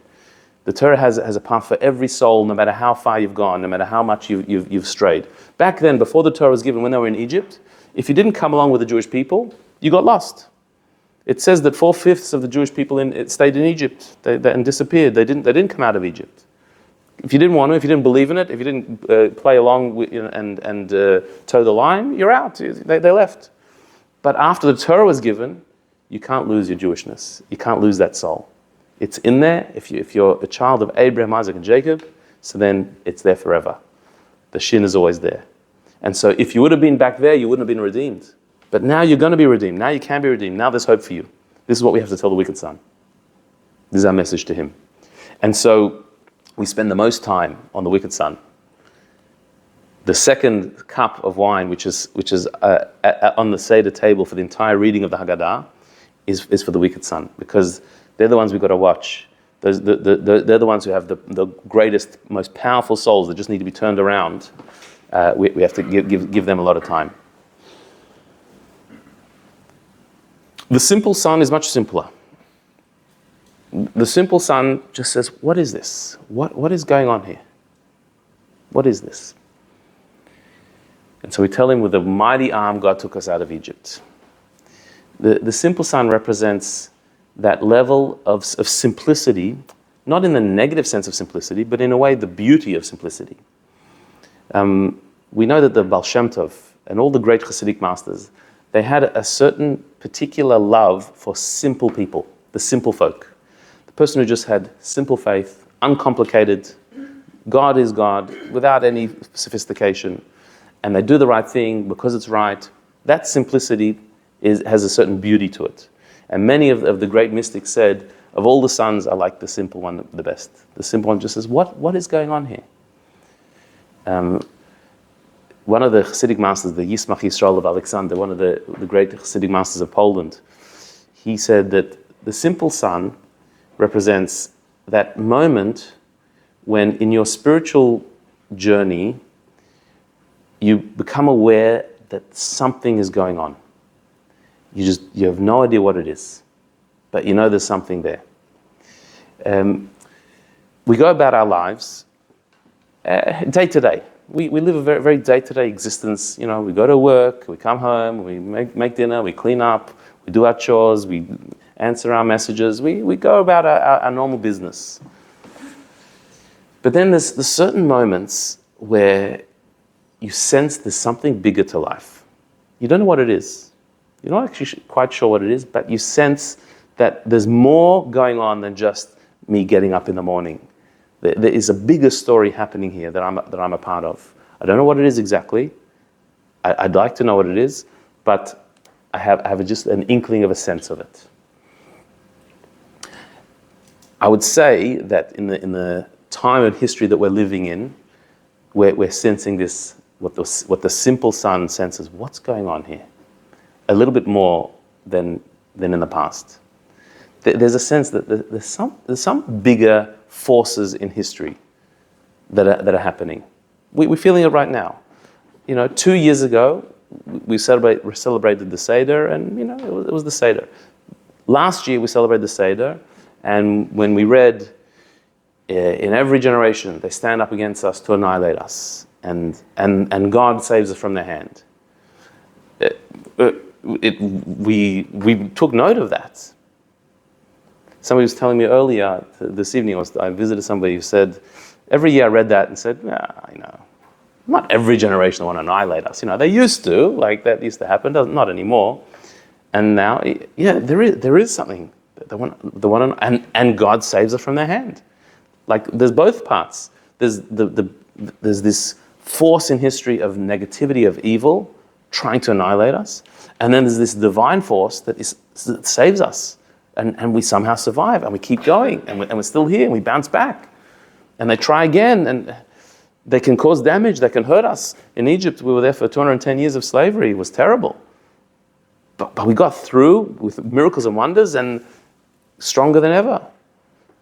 Speaker 1: The Torah has a path for every soul, no matter how far you've gone, no matter how much you've strayed. Back then, before the Torah was given, when they were in Egypt, if you didn't come along with the Jewish people, you got lost. It says that 4/5 of the Jewish people stayed in Egypt and disappeared. They didn't come out of Egypt. If you didn't want to, if you didn't believe in it, if you didn't play along and toe the line, you're out. They left. But after the Torah was given, you can't lose your Jewishness. You can't lose that soul. It's in there. If you're a child of Abraham, Isaac, and Jacob, so then it's there forever. The shin is always there. And so if you would have been back there, you wouldn't have been redeemed. But now you're going to be redeemed. Now you can be redeemed. Now there's hope for you. This is what we have to tell the wicked son. This is our message to him. And so we spend the most time on the wicked son. The second cup of wine, which is on the Seder table for the entire reading of the Haggadah, is for the wicked son, because they're the ones we've got to watch. They're the ones who have the greatest, most powerful souls that just need to be turned around. We have to give them a lot of time. The simple son is much simpler. The simple son just says, what is this? What is going on here? What is this? And so we tell him, with a mighty arm, God took us out of Egypt. The simple son represents that level of simplicity, not in the negative sense of simplicity, but in a way the beauty of simplicity. We know that the Baal Shem Tov and all the great Hasidic masters, they had a certain particular love for simple people, the simple folk. The person who just had simple faith, uncomplicated, God is God, without any sophistication, and they do the right thing because it's right. That simplicity has a certain beauty to it. And many of the great mystics said, of all the sons, I like the simple one the best. The simple one just says, what is going on here? One of the Hasidic masters, the Yismach Yisrael of Alexander, one of the great Hasidic masters of Poland, he said that the simple son represents that moment when in your spiritual journey, you become aware that something is going on. You have no idea what it is, but you know there's something there. we go about our lives day to day. We live a very, very day-to-day existence. You know, we go to work, we come home, we make dinner, we clean up, we do our chores, we answer our messages. We go about our normal business. But then there's certain moments where you sense there's something bigger to life. You don't know what it is. You're not actually quite sure what it is, but you sense that there's more going on than just me getting up in the morning. There is a bigger story happening here that I'm a part of. I don't know what it is exactly. I'd like to know what it is, but I have just an inkling of a sense of it. I would say that in the time and history that we're living in, we're sensing this, what the simple son senses. What's going on here? A little bit more than in the past. There's a sense that there's some bigger forces in history that are happening. We're feeling it right now. 2 years ago, we celebrated the Seder, and it was the Seder. Last year we celebrated the Seder, and when we read, in every generation they stand up against us to annihilate us, and God saves us from their hand. We took note of that. Somebody was telling me earlier this evening, I visited somebody who said, every year I read that and said, not every generation will want to annihilate us. They used to, like that used to happen, not anymore. And now, there is something. And God saves us from their hand. Like there's both parts. There's this force in history of negativity, of evil, trying to annihilate us. And then there's this divine force that saves us. And we somehow survive, and we keep going, and we're still here, and we bounce back. And they try again, and they can cause damage, they can hurt us. In Egypt, we were there for 210 years of slavery. It was terrible. But we got through with miracles and wonders, and stronger than ever.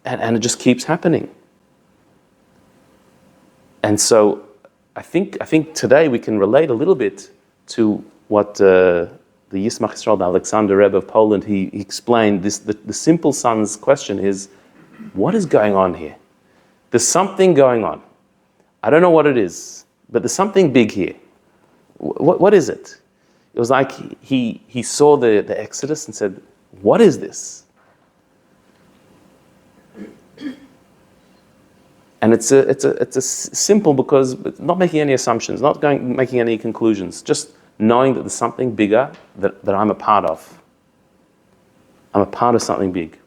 Speaker 1: And it just keeps happening. And so I think today we can relate a little bit to what the Yismach Yisrael, the Alexander Rebbe of Poland, he explained this. The simple son's question is, what is going on here? There's something going on. I don't know what it is, but there's something big here. What is it? It was like he saw the Exodus and said, what is this? And it's a simple, because it's not making any assumptions, making any conclusions, just knowing that there's something bigger that I'm a part of. I'm a part of something big.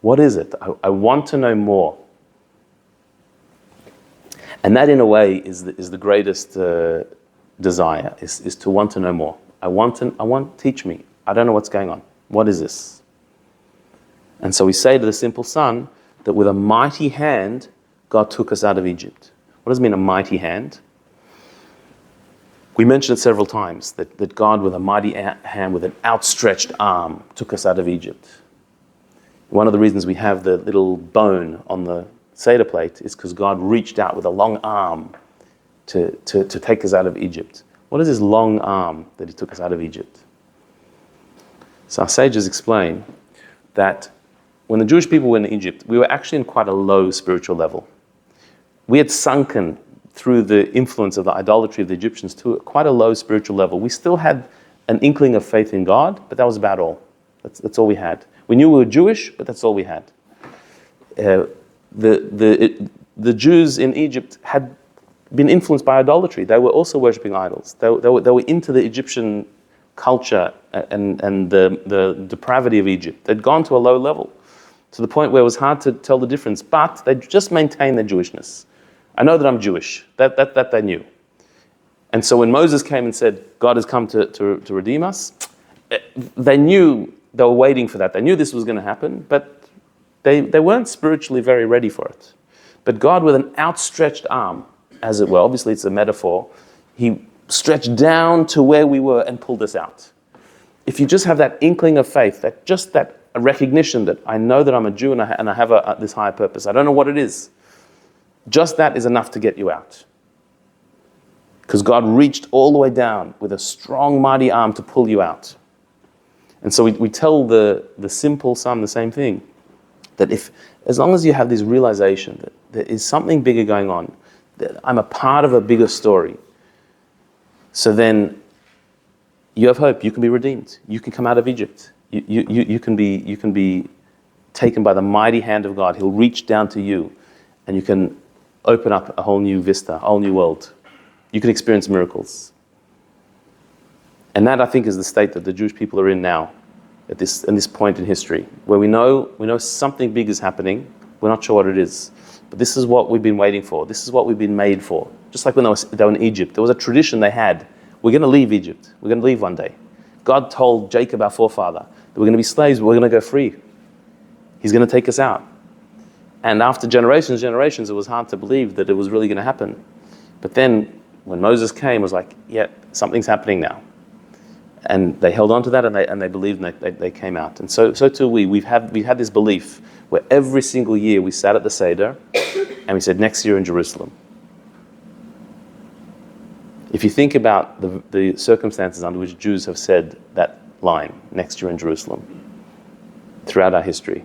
Speaker 1: What is it? I want to know more. And that, in a way, is the greatest desire, is to want to know more. Teach me. I don't know what's going on. What is this? And so we say to the simple son that with a mighty hand, God took us out of Egypt. What does it mean, a mighty hand? We mentioned it several times, that God, with a mighty hand, with an outstretched arm, took us out of Egypt. One of the reasons we have the little bone on the Seder plate is because God reached out with a long arm to take us out of Egypt. What is this long arm that he took us out of Egypt? So our sages explain that when the Jewish people were in Egypt, we were actually in quite a low spiritual level. We had sunken through the influence of the idolatry of the Egyptians to quite a low spiritual level. We still had an inkling of faith in God, but that was about all. That's all we had. We knew we were Jewish, but that's all we had. The Jews in Egypt had been influenced by idolatry. They were also worshipping idols. They were into the Egyptian culture and the depravity of Egypt. They'd gone to a low level, to the point where it was hard to tell the difference, but they just maintained their Jewishness. I know that I'm Jewish. That they knew. And so when Moses came and said, God has come to redeem us, they knew, they were waiting for that. They knew this was going to happen, but they weren't spiritually very ready for it. But God, with an outstretched arm, as it were, obviously it's a metaphor, he stretched down to where we were and pulled us out. If you just have that inkling of faith, that recognition that I know that I'm a Jew and I have this higher purpose, I don't know what it is, just that is enough to get you out. Because God reached all the way down with a strong, mighty arm to pull you out. And so we tell the simple son the same thing, that if as long as you have this realization that there is something bigger going on, that I'm a part of a bigger story, so then you have hope. You can be redeemed. You can come out of Egypt. You can be taken by the mighty hand of God. He'll reach down to you, and you can open up a whole new vista, a whole new world. You can experience miracles. And that, I think, is the state that the Jewish people are in now, in this point in history, where we know something big is happening. We're not sure what it is, but this is what we've been waiting for. This is what we've been made for. Just like when they were in Egypt, there was a tradition they had. We're going to leave Egypt. We're going to leave one day. God told Jacob, our forefather, that we're going to be slaves, but we're going to go free. He's going to take us out. And after generations, it was hard to believe that it was really going to happen. But then, when Moses came, it was like, yeah, something's happening now. And they held on to that, and they believed, and they came out. And so too we've had this belief where every single year we sat at the Seder, and we said, next year in Jerusalem. If you think about the circumstances under which Jews have said that line, next year in Jerusalem, throughout our history,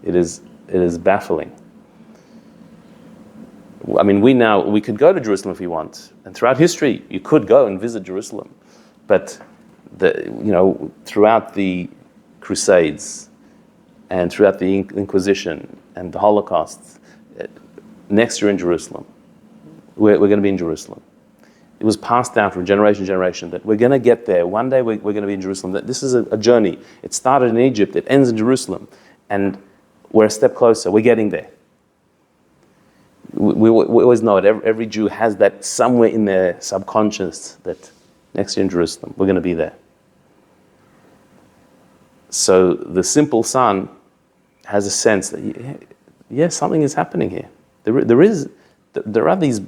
Speaker 1: it is baffling. I mean, we could go to Jerusalem if we want, and throughout history, you could go and visit Jerusalem, but throughout the Crusades and throughout the Inquisition and the Holocaust, next year in Jerusalem, we're going to be in Jerusalem. It was passed down from generation to generation that we're going to get there. One day we're going to be in Jerusalem. That this is a journey. It started in Egypt. It ends in Jerusalem. And we're a step closer. We're getting there. We always know it. Every Jew has that somewhere in their subconscious that next year in Jerusalem, we're going to be there. So the simple son has a sense that, yeah, something is happening here. There are these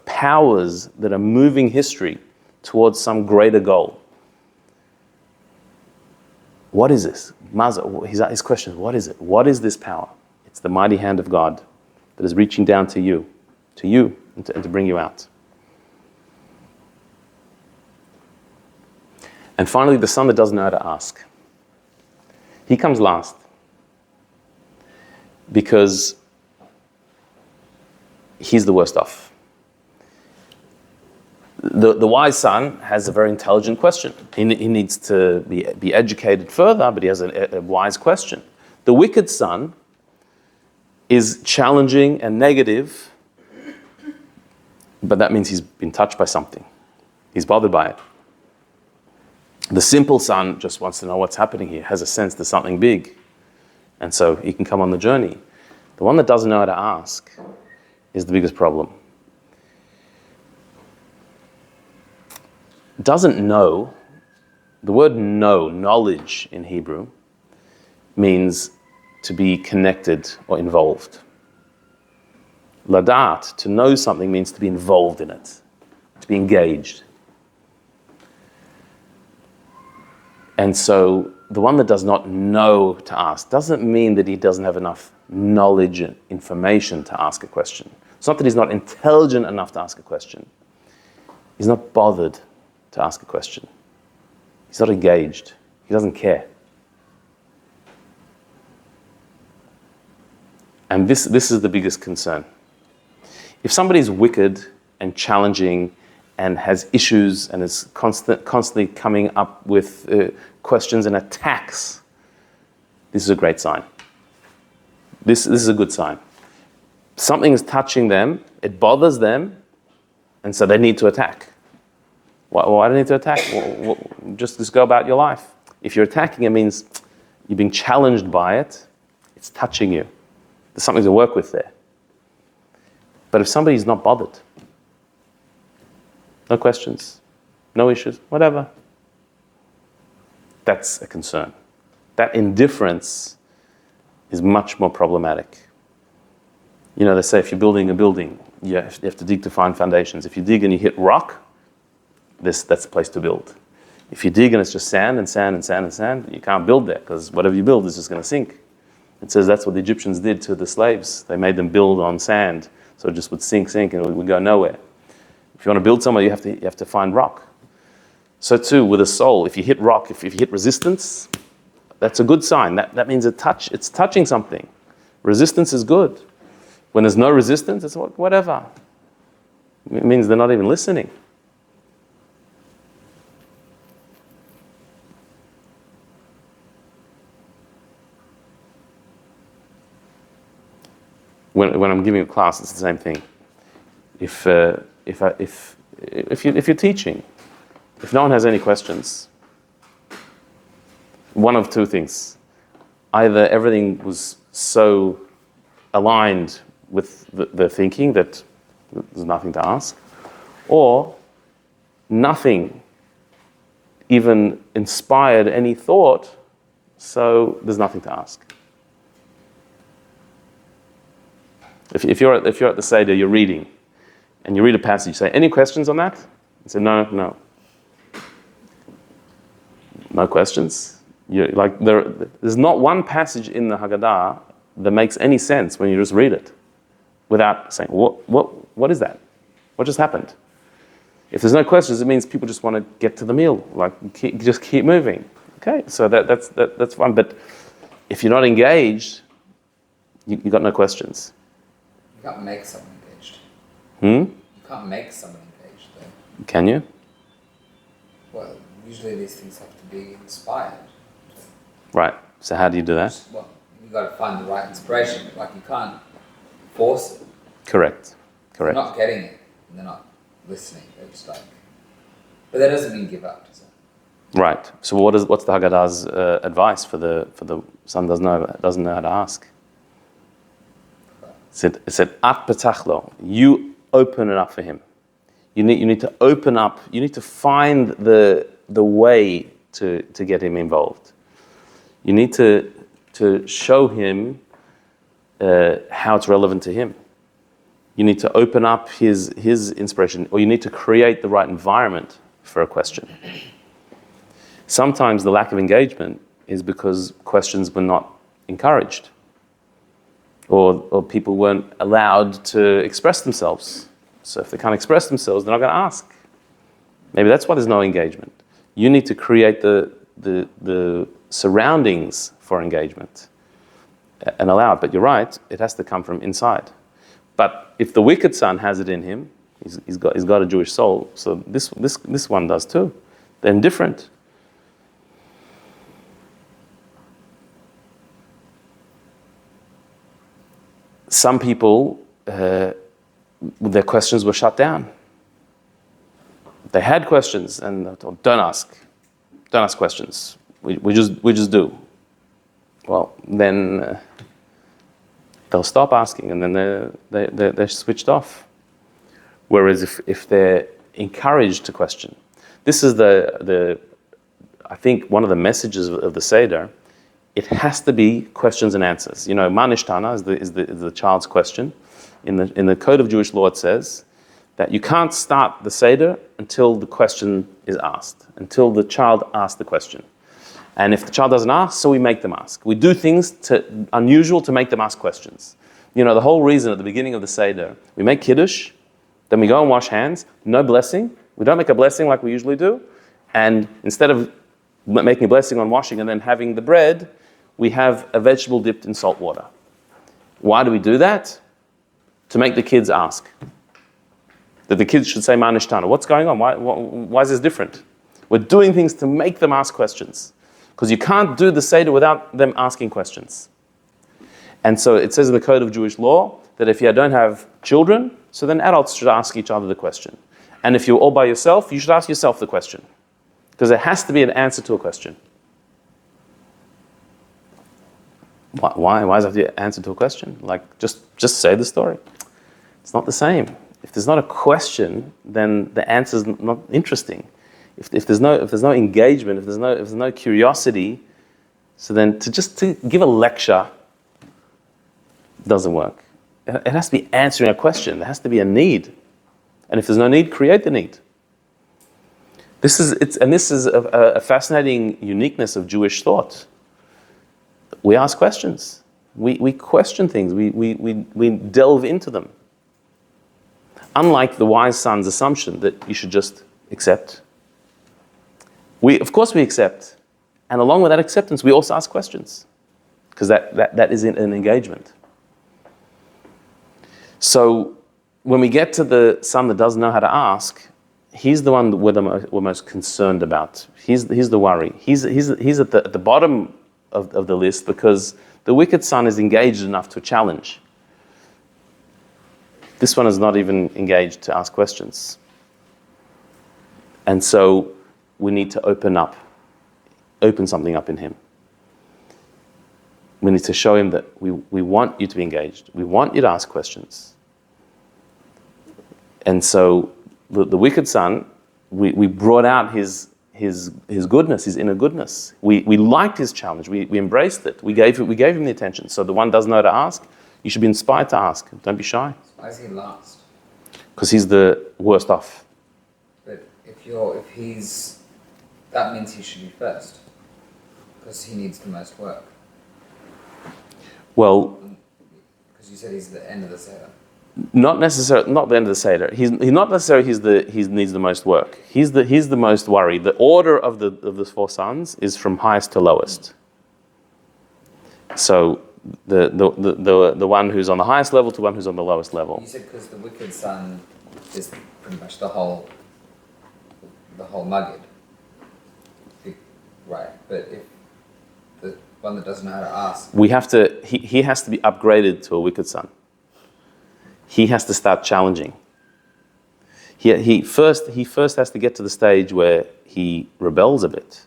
Speaker 1: powers that are moving history towards some greater goal. What is this? His question is, what is it? What is this power? It's the mighty hand of God that is reaching down to you, and to bring you out. And finally, the son that doesn't know how to ask. He comes last because he's the worst off. The wise son has a very intelligent question. He needs to be educated further, but he has a wise question. The wicked son is challenging and negative, but that means he's been touched by something. He's bothered by it. The simple son just wants to know what's happening here, has a sense there's something big, and so he can come on the journey. The one that doesn't know how to ask is the biggest problem. Doesn't know, the word know, knowledge in Hebrew, means to be connected or involved. Ladat, to know something, means to be involved in it, to be engaged. And so the one that does not know to ask doesn't mean that he doesn't have enough knowledge and information to ask a question. It's not that he's not intelligent enough to ask a question. He's not bothered to ask a question. He's not engaged. He doesn't care. And this is the biggest concern. If somebody's wicked and challenging and has issues and is constantly coming up with questions and attacks, this is a great sign. This is a good sign. Something is touching them, it bothers them, and so they need to attack. Why do they need to attack? Just go about your life. If you're attacking, it means you're being challenged by it, it's touching you. There's something to work with there. But if somebody's not bothered, no questions, no issues, whatever, that's a concern. That indifference is much more problematic. You know, they say if you're building a building, you have to dig to find foundations. If you dig and you hit rock, that's the place to build. If you dig and it's just sand and sand and sand and sand, you can't build there because whatever you build is just going to sink. It says that's what the Egyptians did to the slaves. They made them build on sand, so it just would sink, and it would go nowhere. If you want to build somewhere, you have to find rock. So too with a soul, if you hit rock, if you hit resistance, that's a good sign. That means it's touching something. Resistance is good. When there's no resistance, it's whatever. It means they're not even listening. When I'm giving a class, it's the same thing. If you're teaching, if no one has any questions, one of two things: either everything was so aligned with the thinking that there's nothing to ask, or nothing even inspired any thought, so there's nothing to ask. If you're at the Seder, you're reading, and you read a passage, you say, any questions on that? You say, no. No questions? There's not one passage in the Haggadah that makes any sense when you just read it without saying, what is that? What just happened? If there's no questions, it means people just want to get to the meal, just keep moving. Okay, so that's fine. But if you're not engaged, you got no questions.
Speaker 4: You can't make someone engaged. You can't make someone engaged, though.
Speaker 1: Can you?
Speaker 4: Well, usually these things have to be inspired.
Speaker 1: Right. So how do you do that?
Speaker 4: Well, you've got to find the right inspiration. You can't force it.
Speaker 1: Correct.
Speaker 4: They're not getting it, and they're not listening. They're just but that doesn't mean give up, does it?
Speaker 1: Right. So what's the Haggadah's advice for the son doesn't know how to ask? It said, At petachlo, you open it up for him. You need to open up. You need to find the way to get him involved. You need to show him how it's relevant to him. You need to open up his inspiration, or you need to create the right environment for a question. Sometimes the lack of engagement is because questions were not encouraged. Or people weren't allowed to express themselves. So if they can't express themselves, they're not going to ask. Maybe that's why there's no engagement. You need to create the surroundings for engagement and allow it. But you're right, it has to come from inside. But if the wicked son has it in him, he's got a Jewish soul. So this one does too. They're indifferent. Some people, their questions were shut down. They had questions, and they were told, "Don't ask questions. We just do." Well, then they'll stop asking, and then they're switched off. Whereas if they're encouraged to question, this is I think one of the messages of the Seder. It has to be questions and answers. You know, Manishtana is the child's question. In the Code of Jewish Law, it says that you can't start the Seder until the question is asked, until the child asks the question. And if the child doesn't ask, so we make them ask. We do things unusual to make them ask questions. You know, the whole reason at the beginning of the Seder, we make Kiddush, then we go and wash hands, no blessing. We don't make a blessing like we usually do. And instead of making a blessing on washing and then having the bread, we have a vegetable dipped in salt water. Why do we do that? To make the kids ask. That the kids should say, Manishtana, what's going on? Why is this different? We're doing things to make them ask questions. Because you can't do the Seder without them asking questions. And so it says in the Code of Jewish Law that if you don't have children, so then adults should ask each other the question. And if you're all by yourself, you should ask yourself the question. Because there has to be an answer to a question. Why does it have to be an answer to a question? Just say the story. It's not the same. If there's not a question, then the answer's not interesting. If there's no engagement, if there's no curiosity, so then to give a lecture doesn't work. It has to be answering a question. There has to be a need. And if there's no need, create the need. This is a fascinating uniqueness of Jewish thought. We ask questions. We question things. We delve into them. Unlike the wise son's assumption that you should just accept. Of course we accept. And along with that acceptance, we also ask questions. Because that is an engagement. So when we get to the son that doesn't know how to ask, he's the one that we're most concerned about. He's the worry. He's at the bottom of the list because the wicked son is engaged enough to challenge. This one is not even engaged to ask questions. And so we need to open something up in him. We need to show him that we want you to be engaged. We want you to ask questions. And so the wicked son, we brought out his goodness, his inner goodness. We liked his challenge. We embraced it. We gave him the attention. So the one doesn't know how to ask, you should be inspired to ask. Don't be shy.
Speaker 4: Why is he last?
Speaker 1: Because he's the worst off.
Speaker 4: But if he's, that means he should be first, because he needs the most work.
Speaker 1: Well,
Speaker 4: because you said he's the end of the Seder.
Speaker 1: not the end of the Seder. He's not necessarily he needs the most work. He's the most worried. The order of the four sons is from highest to lowest. So the one who's on the highest level to one who's on the lowest level.
Speaker 4: You said because the wicked son is pretty much the whole Maggid. Right, but if the one that doesn't know how to ask,
Speaker 1: he has to be upgraded to a wicked son. He has to start challenging. He first has to get to the stage where he rebels a bit.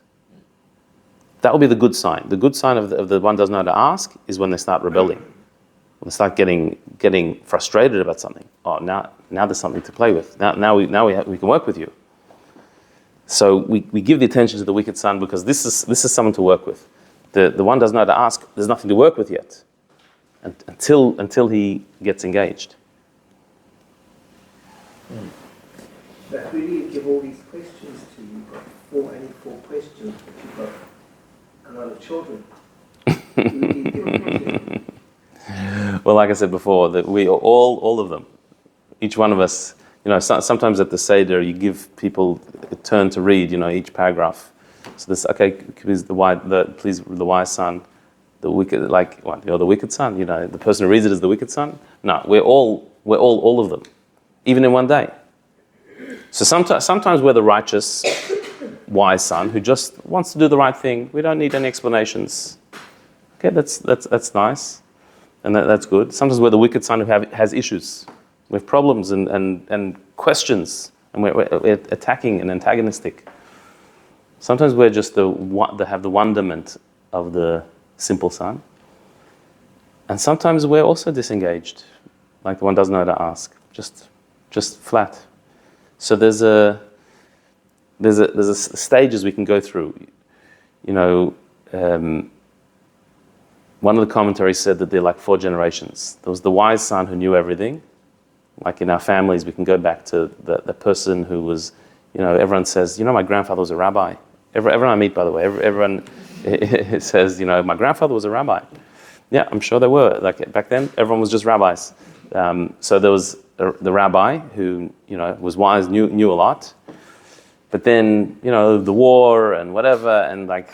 Speaker 1: That will be the good sign. The good sign of the one who doesn't know how to ask is when they start rebelling. When they start getting frustrated about something. Oh, now there's something to play with. Now we can work with you. So we give the attention to the wicked son because this is someone to work with. The one who doesn't know how to ask, there's nothing to work with yet. Until he gets engaged.
Speaker 2: But who do you give all these questions to? You've got only four questions, but you've got a lot of children. Who do you give them to?
Speaker 1: Well, like I said before, that we all of them, each one of us. Sometimes at the Seder you give people a turn to read. Each paragraph. So this, okay, please the wise son, the wicked, like what? You're the wicked son. The person who reads it is the wicked son. No, we're all of them, even in one day. So sometimes we're the righteous, wise son who just wants to do the right thing. We don't need any explanations. Okay, that's nice, and that's good. Sometimes we're the wicked son who has issues, with problems and questions, and we're attacking and antagonistic. Sometimes we're just have the wonderment of the simple son, and sometimes we're also disengaged, like the one doesn't know how to ask, just flat. So there's stages we can go through. One of the commentaries said that they're like 4 generations. There was the wise son who knew everything. Like in our families, we can go back to the person who was, everyone says, my grandfather was a rabbi. Everyone I meet, by the way, everyone says, my grandfather was a rabbi. Yeah, I'm sure they were. Like back then, everyone was just rabbis. So there was the rabbi who, was wise, knew a lot. But then, the war and whatever, and like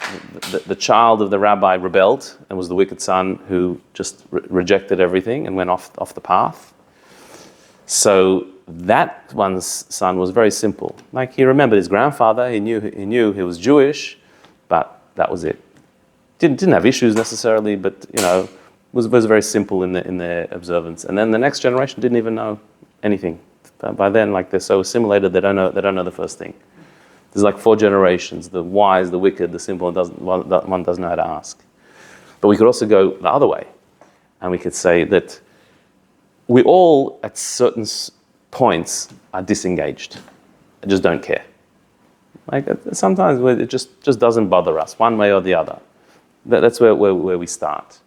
Speaker 1: the child of the rabbi rebelled and was the wicked son who just rejected everything and went off the path. So that one's son was very simple. Like he remembered his grandfather, he knew he was Jewish, but that was it. Didn't have issues necessarily, but was very simple in their observance. And then the next generation didn't even know anything. By then, like they're so assimilated, they don't know the first thing. There's like 4 generations: the wise, the wicked, the simple, and one doesn't know how to ask. But we could also go the other way, and we could say that we all, at certain points, are disengaged. I just don't care. Like sometimes it just doesn't bother us, one way or the other. That's where we start.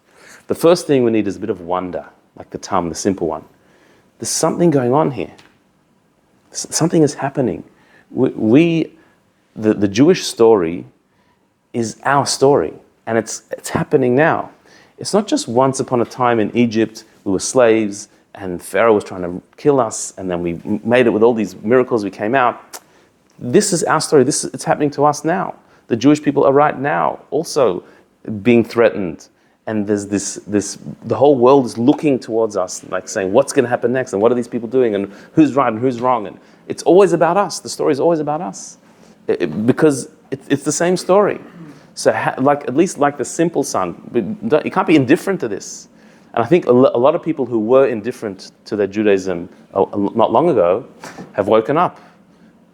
Speaker 1: The first thing we need is a bit of wonder, like the the simple one. There's something going on here. Something is happening. The Jewish story is our story, and it's happening now. It's not just once upon a time in Egypt we were slaves and Pharaoh was trying to kill us, and then we made it with all these miracles, we came out. This is our story. It's happening to us now. The Jewish people are right now also being threatened and there's the whole world is looking towards us, like saying, what's going to happen next, and what are these people doing, and who's right and who's wrong, and it's always about us. The story is always about us, because it's the same story. So, at least like the simple son, you can't be indifferent to this. And I think a lot of people who were indifferent to their Judaism not long ago have woken up,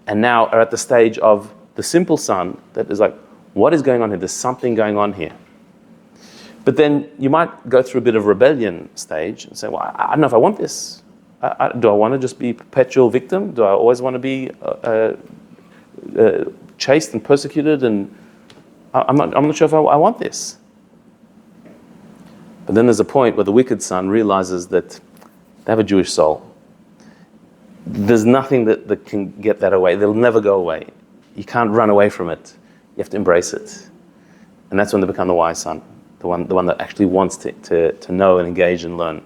Speaker 1: and now are at the stage of the simple son that is like, what is going on here? There's something going on here. But then you might go through a bit of rebellion stage and say, well, I don't know if I want this. Do I want to just be a perpetual victim? Do I always want to be chased and persecuted? And I'm not sure if I want this. But then there's a point where the wicked son realizes that they have a Jewish soul. There's nothing that can get that away. They'll never go away. You can't run away from it. You have to embrace it. And that's when they become the wise son, the one that actually wants to know and engage and learn.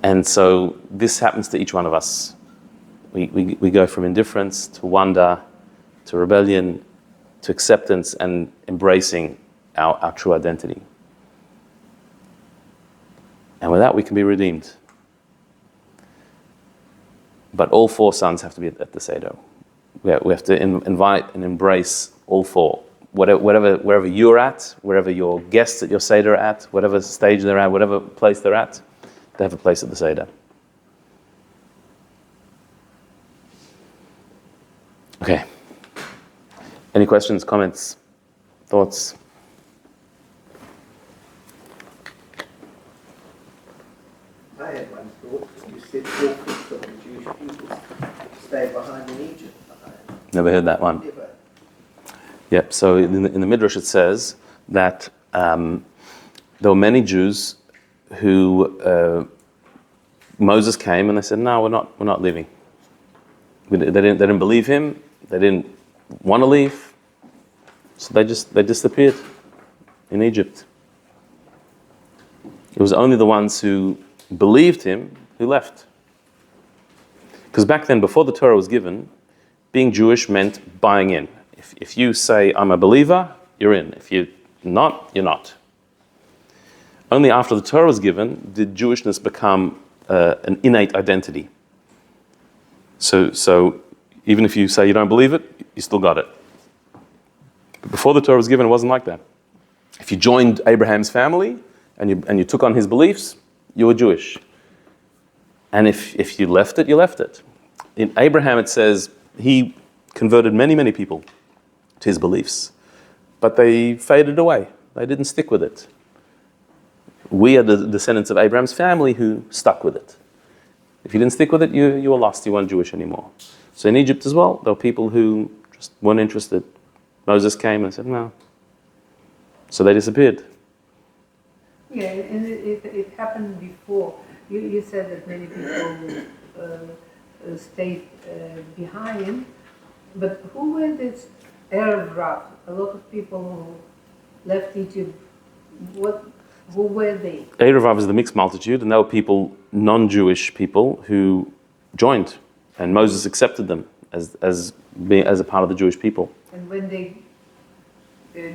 Speaker 1: And so this happens to each one of us. We go from indifference to wonder, to rebellion, to acceptance and embracing our true identity. And with that, we can be redeemed. But all four sons have to be at the Seder. We have to invite and embrace all four. Wherever you're at, wherever your guests at your Seder are at, whatever stage they're at, whatever place they're at, they have a place at the Seder. Okay. Any questions, comments, thoughts?
Speaker 2: I had one thought. You said 4/5 of the Jewish people stayed behind in Egypt.
Speaker 1: Never heard that one.
Speaker 2: Never.
Speaker 1: Yep. So in the Midrash it says that there were many Jews who Moses came and they said, "No, we're not leaving." They didn't believe him. They didn't want to leave, so they disappeared in Egypt. It was only the ones who believed him who left. Because back then, before the Torah was given, being Jewish meant buying in. If you say, I'm a believer, you're in. If you're not, you're not. Only after the Torah was given did Jewishness become an innate identity. So even if you say you don't believe it, you still got it. But before the Torah was given, it wasn't like that. If you joined Abraham's family and you took on his beliefs, you were Jewish. And if you left it, you left it. In Abraham, it says he converted many, many people to his beliefs, but they faded away. They didn't stick with it. We are the descendants of Abraham's family who stuck with it. If you didn't stick with it, you were lost. You weren't Jewish anymore. So in Egypt as well, there were people who just weren't interested. Moses came and said, no. So they disappeared.
Speaker 5: Yeah, and it happened before. You said that many people stayed behind, but who were this Arab Rab? A lot of people who left Egypt, who were they?
Speaker 1: Erevav is the mixed multitude, and there were people, non-Jewish people, who joined, and Moses accepted them as a part of the Jewish people.
Speaker 5: And when they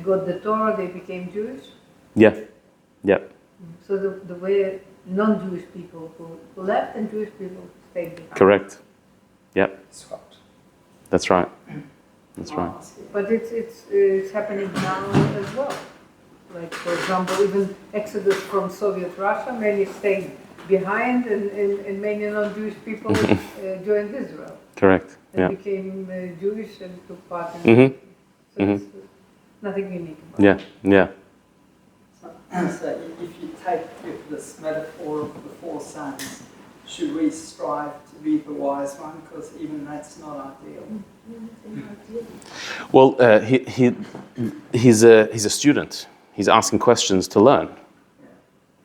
Speaker 5: got the Torah, they became Jewish?
Speaker 1: Yeah.
Speaker 5: So the way non-Jewish people who left and Jewish people stayed behind.
Speaker 1: Correct. Yeah.
Speaker 4: Swapped.
Speaker 1: That's right. That's right.
Speaker 5: But it's happening now as well. Like, for example, even exodus from Soviet Russia, many stayed behind and many non-Jewish people joined Israel.
Speaker 1: Correct.
Speaker 5: And became Jewish and took part in it. So it's nothing unique about it.
Speaker 1: Yeah.
Speaker 6: So if you take this metaphor of the four sons, should we strive to be the wise one? Because even that's not ideal.
Speaker 1: Well, he's a student. He's asking questions to learn.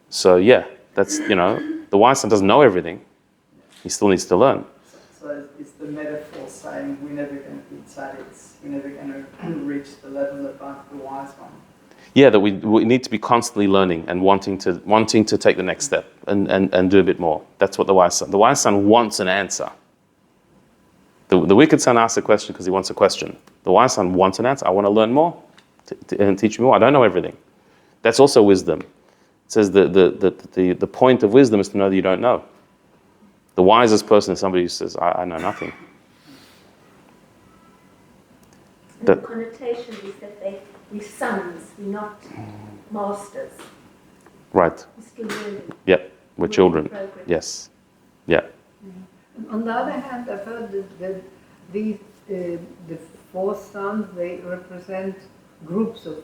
Speaker 1: So that's, the wise son doesn't know everything. He still needs to learn.
Speaker 6: So is the metaphor saying we're never going to be tzaddiks, we're never going to reach the level above the wise one?
Speaker 1: Yeah, that we need to be constantly learning and wanting to take the next step and do a bit more. That's what the wise son wants an answer. The wicked son asks a question because he wants a question. The wise son wants an answer. I want to learn more and teach me more. I don't know everything. That's also wisdom. It says the point of wisdom is to know that you don't know. The wisest person is somebody who says, I know nothing.
Speaker 7: And the connotation is that we're sons, we're not masters.
Speaker 1: Right.
Speaker 7: We're still learning.
Speaker 1: Yeah. We're children.
Speaker 7: in progress.
Speaker 1: Yes. Yeah.
Speaker 5: On the other hand, I've heard that these, the four sons, they represent groups of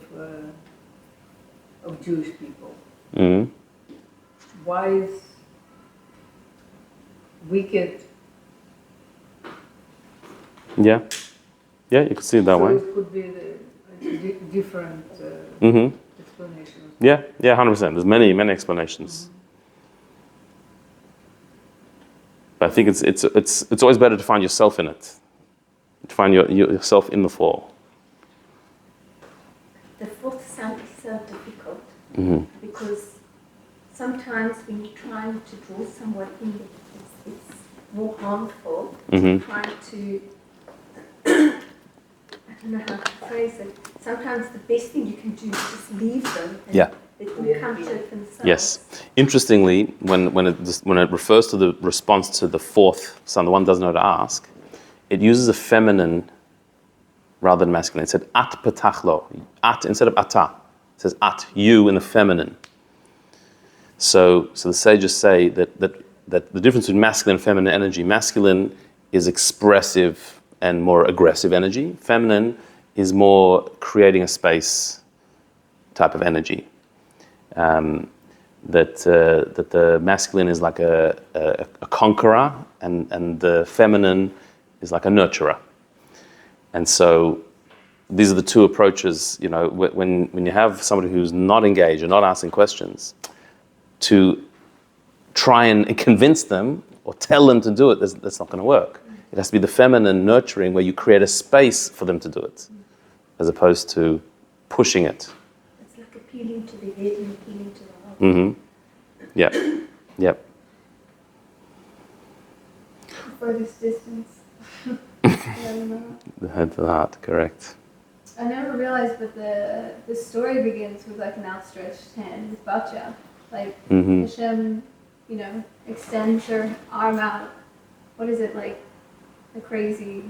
Speaker 5: Jewish people.
Speaker 1: Mm-hmm.
Speaker 5: Wise, wicked.
Speaker 1: Yeah. Yeah, you could see it that
Speaker 5: So
Speaker 1: way.
Speaker 5: it could be different
Speaker 1: Mm-hmm.
Speaker 5: explanations.
Speaker 1: Yeah, 100%. There's many explanations. But I think it's always better to find yourself in it. To find yourself in the four.
Speaker 7: The fourth son is so difficult
Speaker 1: Mm-hmm.
Speaker 7: because sometimes when you're trying to draw someone in, it's more harmful.
Speaker 1: Mm-hmm.
Speaker 7: Trying to, I don't know how to phrase it. Sometimes the best thing you can do is just leave them and
Speaker 1: Yeah.
Speaker 7: let them come to it themselves.
Speaker 1: Yes. Interestingly, when it refers to the response to the fourth son, the one who doesn't know how to ask, it uses a feminine rather than masculine. It said at petachlo, at instead of ata. It says at, you in the feminine. So the sages say that the difference between masculine and feminine energy, masculine is expressive and more aggressive energy. Feminine is more creating a space type of energy. That the masculine is like a conqueror and the feminine is like a nurturer. And so these are the two approaches, when you have somebody who's not engaged or not asking questions, to try and convince them or tell them to do it, that's not going to work. It has to be the feminine nurturing where you create a space for them to do it, as opposed to pushing it.
Speaker 7: It's like appealing to the head and appealing to the heart.
Speaker 1: Mm-hmm. Yeah. Yep.
Speaker 3: Furthest distance. I don't know.
Speaker 1: The head to the heart, correct.
Speaker 3: I never realized, but the story begins with like an outstretched hand with Batya. Like
Speaker 1: Mm-hmm.
Speaker 3: Hashem, extends her arm out. What is it like? A crazy.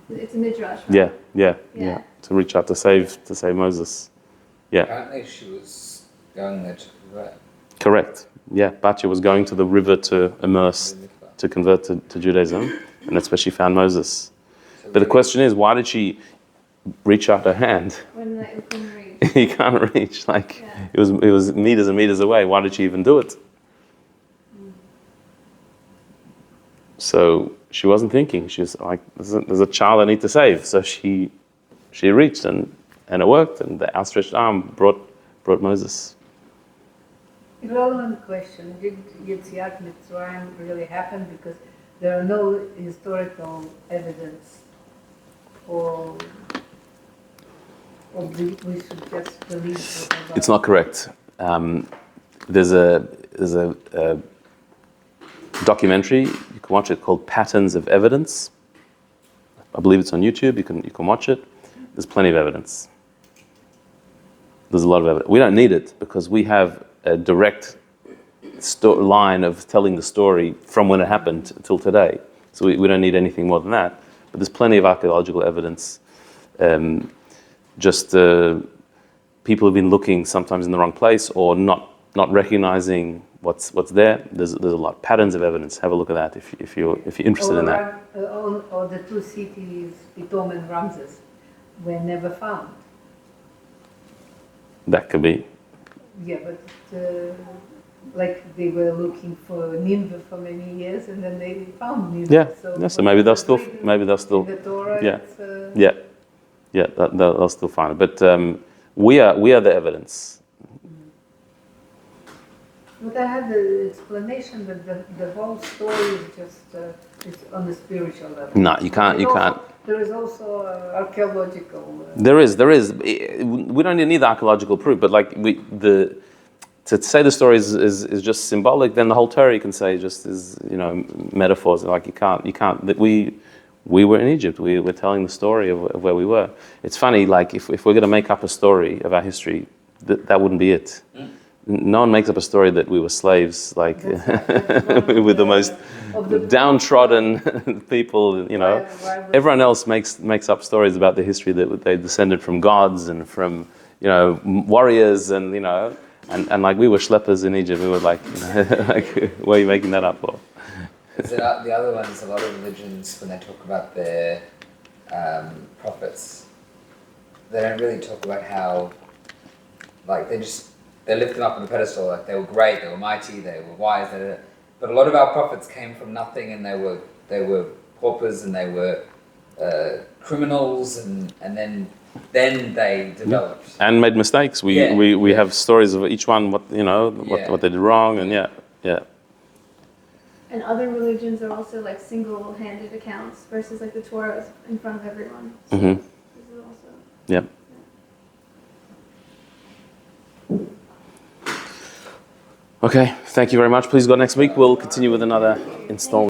Speaker 3: It's a midrash. Right?
Speaker 1: Yeah. To reach out to save Moses. Yeah.
Speaker 4: Apparently she was going there to convert.
Speaker 1: Correct. Yeah. Batya was going to the river to immerse, to convert to Judaism, and that's where she found Moses. But the question is, why did she reach out her hand?
Speaker 3: When they couldn't reach.
Speaker 1: You can't reach.
Speaker 3: Yeah.
Speaker 1: It was meters and meters away. Why did she even do it? So she wasn't thinking. She was like, "There's a child I need to save." So she reached and it worked. And the outstretched arm brought Moses.
Speaker 5: A relevant question: did Yetziat Mitzrayim really happen? Because there are no historical evidence, or we should just believe.
Speaker 1: It's not correct. There's a documentary you can watch it called Patterns of Evidence. I believe it's on YouTube. You can watch it. There's plenty of evidence. There's a lot of evidence. We don't need it because we have a direct line of telling the story from when it happened till today. So we don't need anything more than that. But there's plenty of archaeological evidence. People have been looking sometimes in the wrong place or not recognizing what's there. There's a lot. Patterns of evidence. Have a look at that if you're interested in that.
Speaker 5: Or the two cities, Pitom and Ramses, were never found.
Speaker 1: That could be.
Speaker 5: Yeah, but like they were looking for Nineveh for many years, and then they found Nineveh.
Speaker 1: Yeah. So maybe they'll still.
Speaker 5: In the Torah,
Speaker 1: Yeah. They'll still find it. But we are the evidence.
Speaker 5: But I had the explanation that the whole story is just it's on the spiritual level.
Speaker 1: No, you can't.
Speaker 5: There is also archaeological.
Speaker 1: There is. We don't need the archaeological proof, but to say the story is just symbolic. Then the whole Torah you can say just is metaphors. Like you can't. We were in Egypt. We're telling the story of where we were. It's funny. Like if we're going to make up a story of our history, that wouldn't be it. No one makes up a story that we were slaves, like we were the most downtrodden people. You know, everyone else makes up stories about the history that they descended from gods and from warriors, and and like we were schleppers in Egypt. We were like, like, what are you making that up for?
Speaker 4: The other one is a lot of religions, when they talk about their prophets, they don't really talk about how, like, they lift them up on a pedestal, like they were great, they were mighty, they were wise. But a lot of our prophets came from nothing, and they were paupers, and they were criminals, and then they developed
Speaker 1: and made mistakes. We have stories of each one, what they did wrong, and yeah.
Speaker 3: And other religions are also like single-handed accounts versus like the Torah is in front of everyone. So
Speaker 1: Mm-hmm.
Speaker 3: this is also.
Speaker 1: Yep. Okay, thank you very much. Please go next week. We'll continue with another installment.